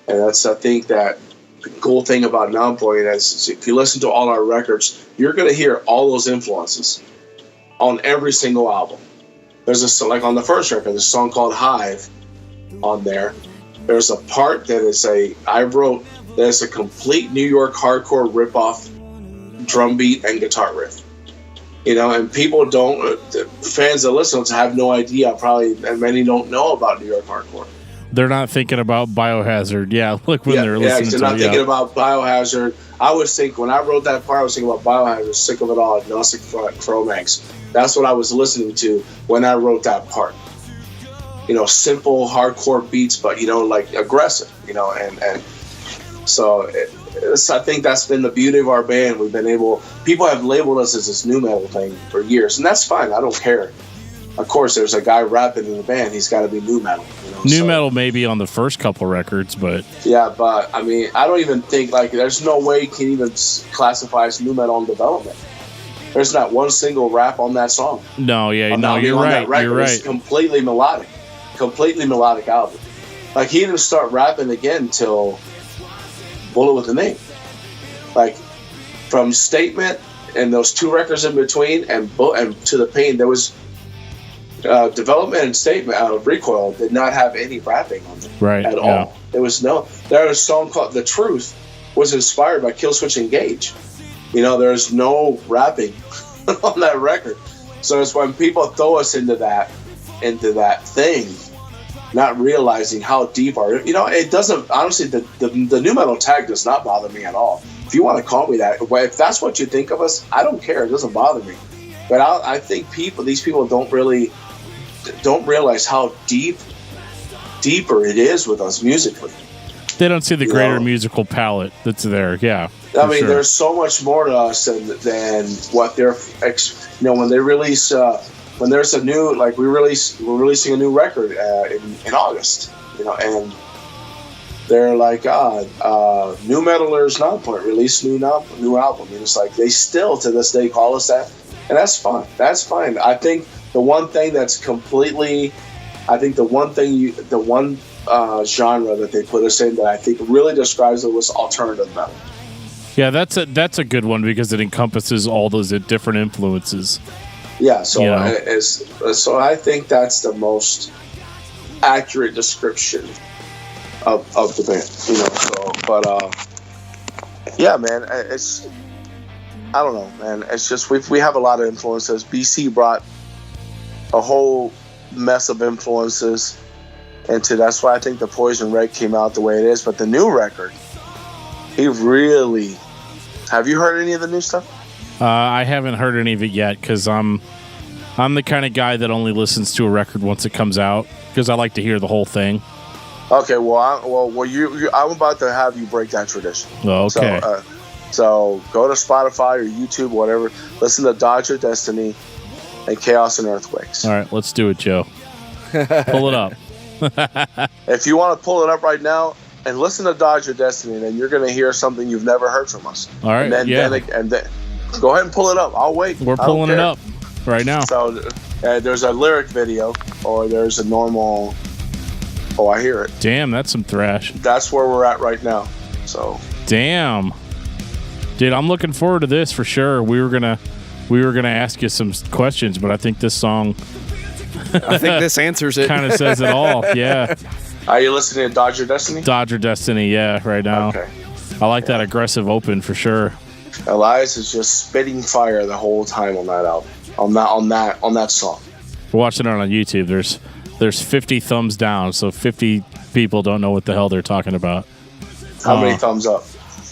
I think that the cool thing about Nonpoint is if you listen to all our records, you're going to hear all those influences on every single album. There's like on the first record, there's a song called Hive on there. There's a part that there's a complete New York hardcore ripoff drum beat and guitar riff. You know, and people fans that listen to have no idea, and many don't know about New York hardcore. They're not thinking about Biohazard. Yeah, look when they're listening to it. They're not thinking about Biohazard. When I wrote that part, I was thinking about Biohazard, Sick of It All, Agnostic Front, Chromax. That's what I was listening to when I wrote that part. You know, simple hardcore beats, but, you know, like aggressive, you know, and so I think that's been the beauty of our band. People have labeled us as this new metal thing for years, and that's fine. I don't care. Of course, there's a guy rapping in the band. He's got to be new metal. You know? New metal may be on the first couple records, but... Yeah, but, I mean, I don't even think, like, there's no way you can even classify as new metal in development. There's not one single rap on that song. No, yeah, you're right. You're right. It's completely melodic album. Like, he didn't start rapping again till Bullet with a Name. Like, from Statement and those two records in between and To the Pain, there was Development and Statement out of Recoil did not have any rapping on them at all. There was a song called The Truth was inspired by Killswitch Engage. You know, there's no rapping on that record. So it's when people throw us into that thing, not realizing how deep it doesn't, honestly, the new metal tag does not bother me at all. If you want to call me that, if that's what you think of us, I don't care. It doesn't bother me. But I think these people don't realize how deeper it is with us musically. They don't see the greater musical palette that's there. Yeah. I mean, there's so much more to us than what they're, when they release, when there's a new, like we're releasing a new record in August, and they're like, new metalers Nonpoint released new album. And it's like, they still to this day call us that. And that's fine. That's fine. I think the one thing that's completely, the one genre that they put us in that I think really describes it was alternative metal. Yeah, that's a good one because it encompasses all those different influences. Yeah, so I think that's the most accurate description of the band. Yeah, man, it's, I don't know, man. It's just we have a lot of influences. BC brought a whole mess of influences into. That's why I think the Poison Red came out the way it is. But the new record, he really. Have you heard any of the new stuff? I haven't heard any of it yet because I'm the kind of guy that only listens to a record once it comes out because I like to hear the whole thing. Okay, well, I'm about to have you break that tradition. Oh, okay. So go to Spotify or YouTube, whatever. Listen to Dodge Your Destiny and Chaos and Earthquakes. All right, let's do it, Joe. Pull it up. If you want to pull it up right now and listen to Dodge Your Destiny, then you're going to hear something you've never heard from us. All right, and then go ahead and pull it up. I'll wait. We're pulling it up right now. So there's a lyric video, or there's a normal. Oh, I hear it. Damn, that's some thrash. That's where we're at right now. So. Damn, dude, I'm looking forward to this for sure. We were gonna ask you some questions, but I think this song. I think this answers it. Kind of says it all. Yeah. Are you listening to Dodge Your Destiny? Dodge Your Destiny, yeah, right now. Okay. I like that aggressive open for sure. Elias is just spitting fire the whole time on that album. On that song. We're watching it on YouTube. There's 50 thumbs down, so 50 people don't know what the hell they're talking about. How many thumbs up?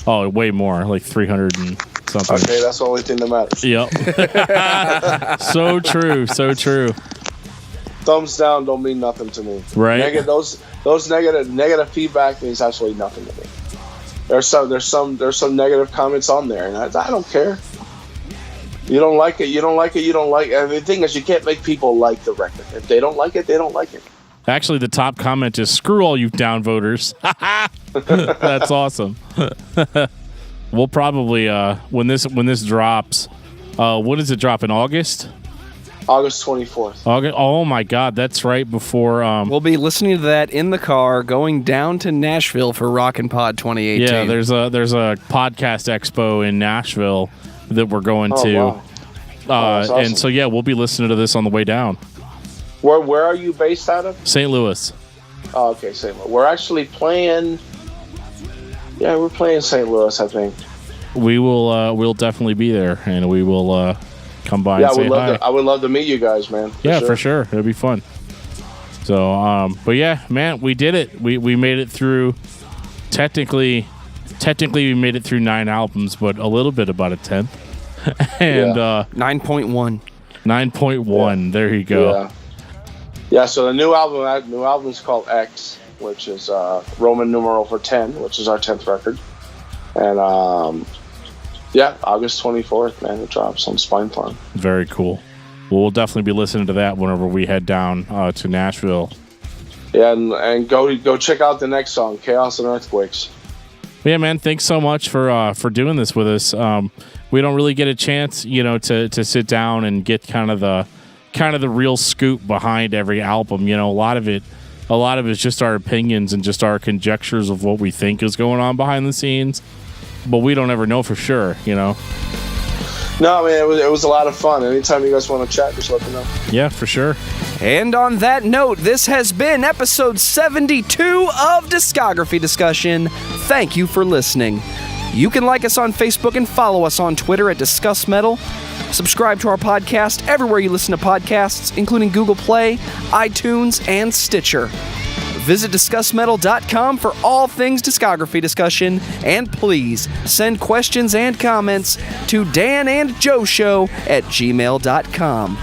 Oh, way more, like 300 and something. Okay, that's the only thing that matters. Yep. So true, so true. Thumbs down don't mean nothing to me. Right. Those negative feedback means absolutely nothing to me. There's some negative comments on there, and I don't care. You don't like it. You don't like it. You don't like it. And the thing is, you can't make people like the record. If they don't like it, they don't like it. Actually, the top comment is "Screw all you downvoters." That's awesome. We'll probably when this drops. When does it drop, in August? August 24th. August. Oh my God, that's right before. We'll be listening to that in the car, going down to Nashville for Rock N Pod 2018. Yeah, there's a podcast expo in Nashville that we're going to. Wow. That's awesome. And so yeah, we'll be listening to this on the way down. Where are you based out of? St. Louis. Oh, okay, St. Louis. We're actually playing. Yeah, we're playing St. Louis, I think. We will. We'll definitely be there, and we will come by. Yeah, and say hi. I would love to meet you guys, man. For sure. It'll be fun. So, but yeah, man, we did it. We made it through. Technically, we made it through 9 albums, but a little bit about a 10th. And 9.1. 9.1. There you go. Yeah. Yeah. So the new album is called X, which is Roman numeral for 10, which is our 10th record. And August 24th, man, it drops on Spine Farm. Very cool. Well, we'll definitely be listening to that whenever we head down to Nashville. Yeah, and go check out the next song, Chaos and Earthquakes. Yeah, man, thanks so much for doing this with us. We don't really get a chance, to sit down and get kind of the real scoop behind every album. A lot of it is just our opinions and just our conjectures of what we think is going on behind the scenes. But we don't ever know for sure, No, I mean, it was a lot of fun. Anytime you guys want to chat, just let me know. Yeah, for sure. And on that note, this has been episode 72 of Discography Discussion. Thank you for listening. You can like us on Facebook and follow us on Twitter at discussmetal. Subscribe to our podcast everywhere you listen to podcasts, including Google Play, iTunes, and Stitcher. Visit discussmetal.com for all things discography discussion, and please send questions and comments to danandjoeshow@gmail.com.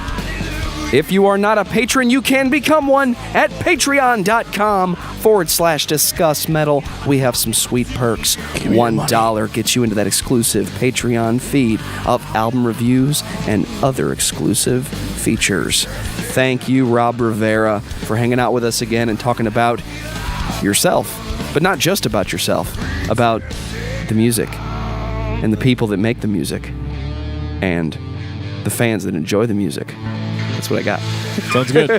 If you are not a patron, you can become one at patreon.com/discussmetal. We have some sweet perks. $1 gets you into that exclusive Patreon feed of album reviews and other exclusive features. Thank you, Robb Rivera, for hanging out with us again and talking about yourself, but not just about yourself, about the music and the people that make the music and the fans that enjoy the music. That's what I got. Sounds good.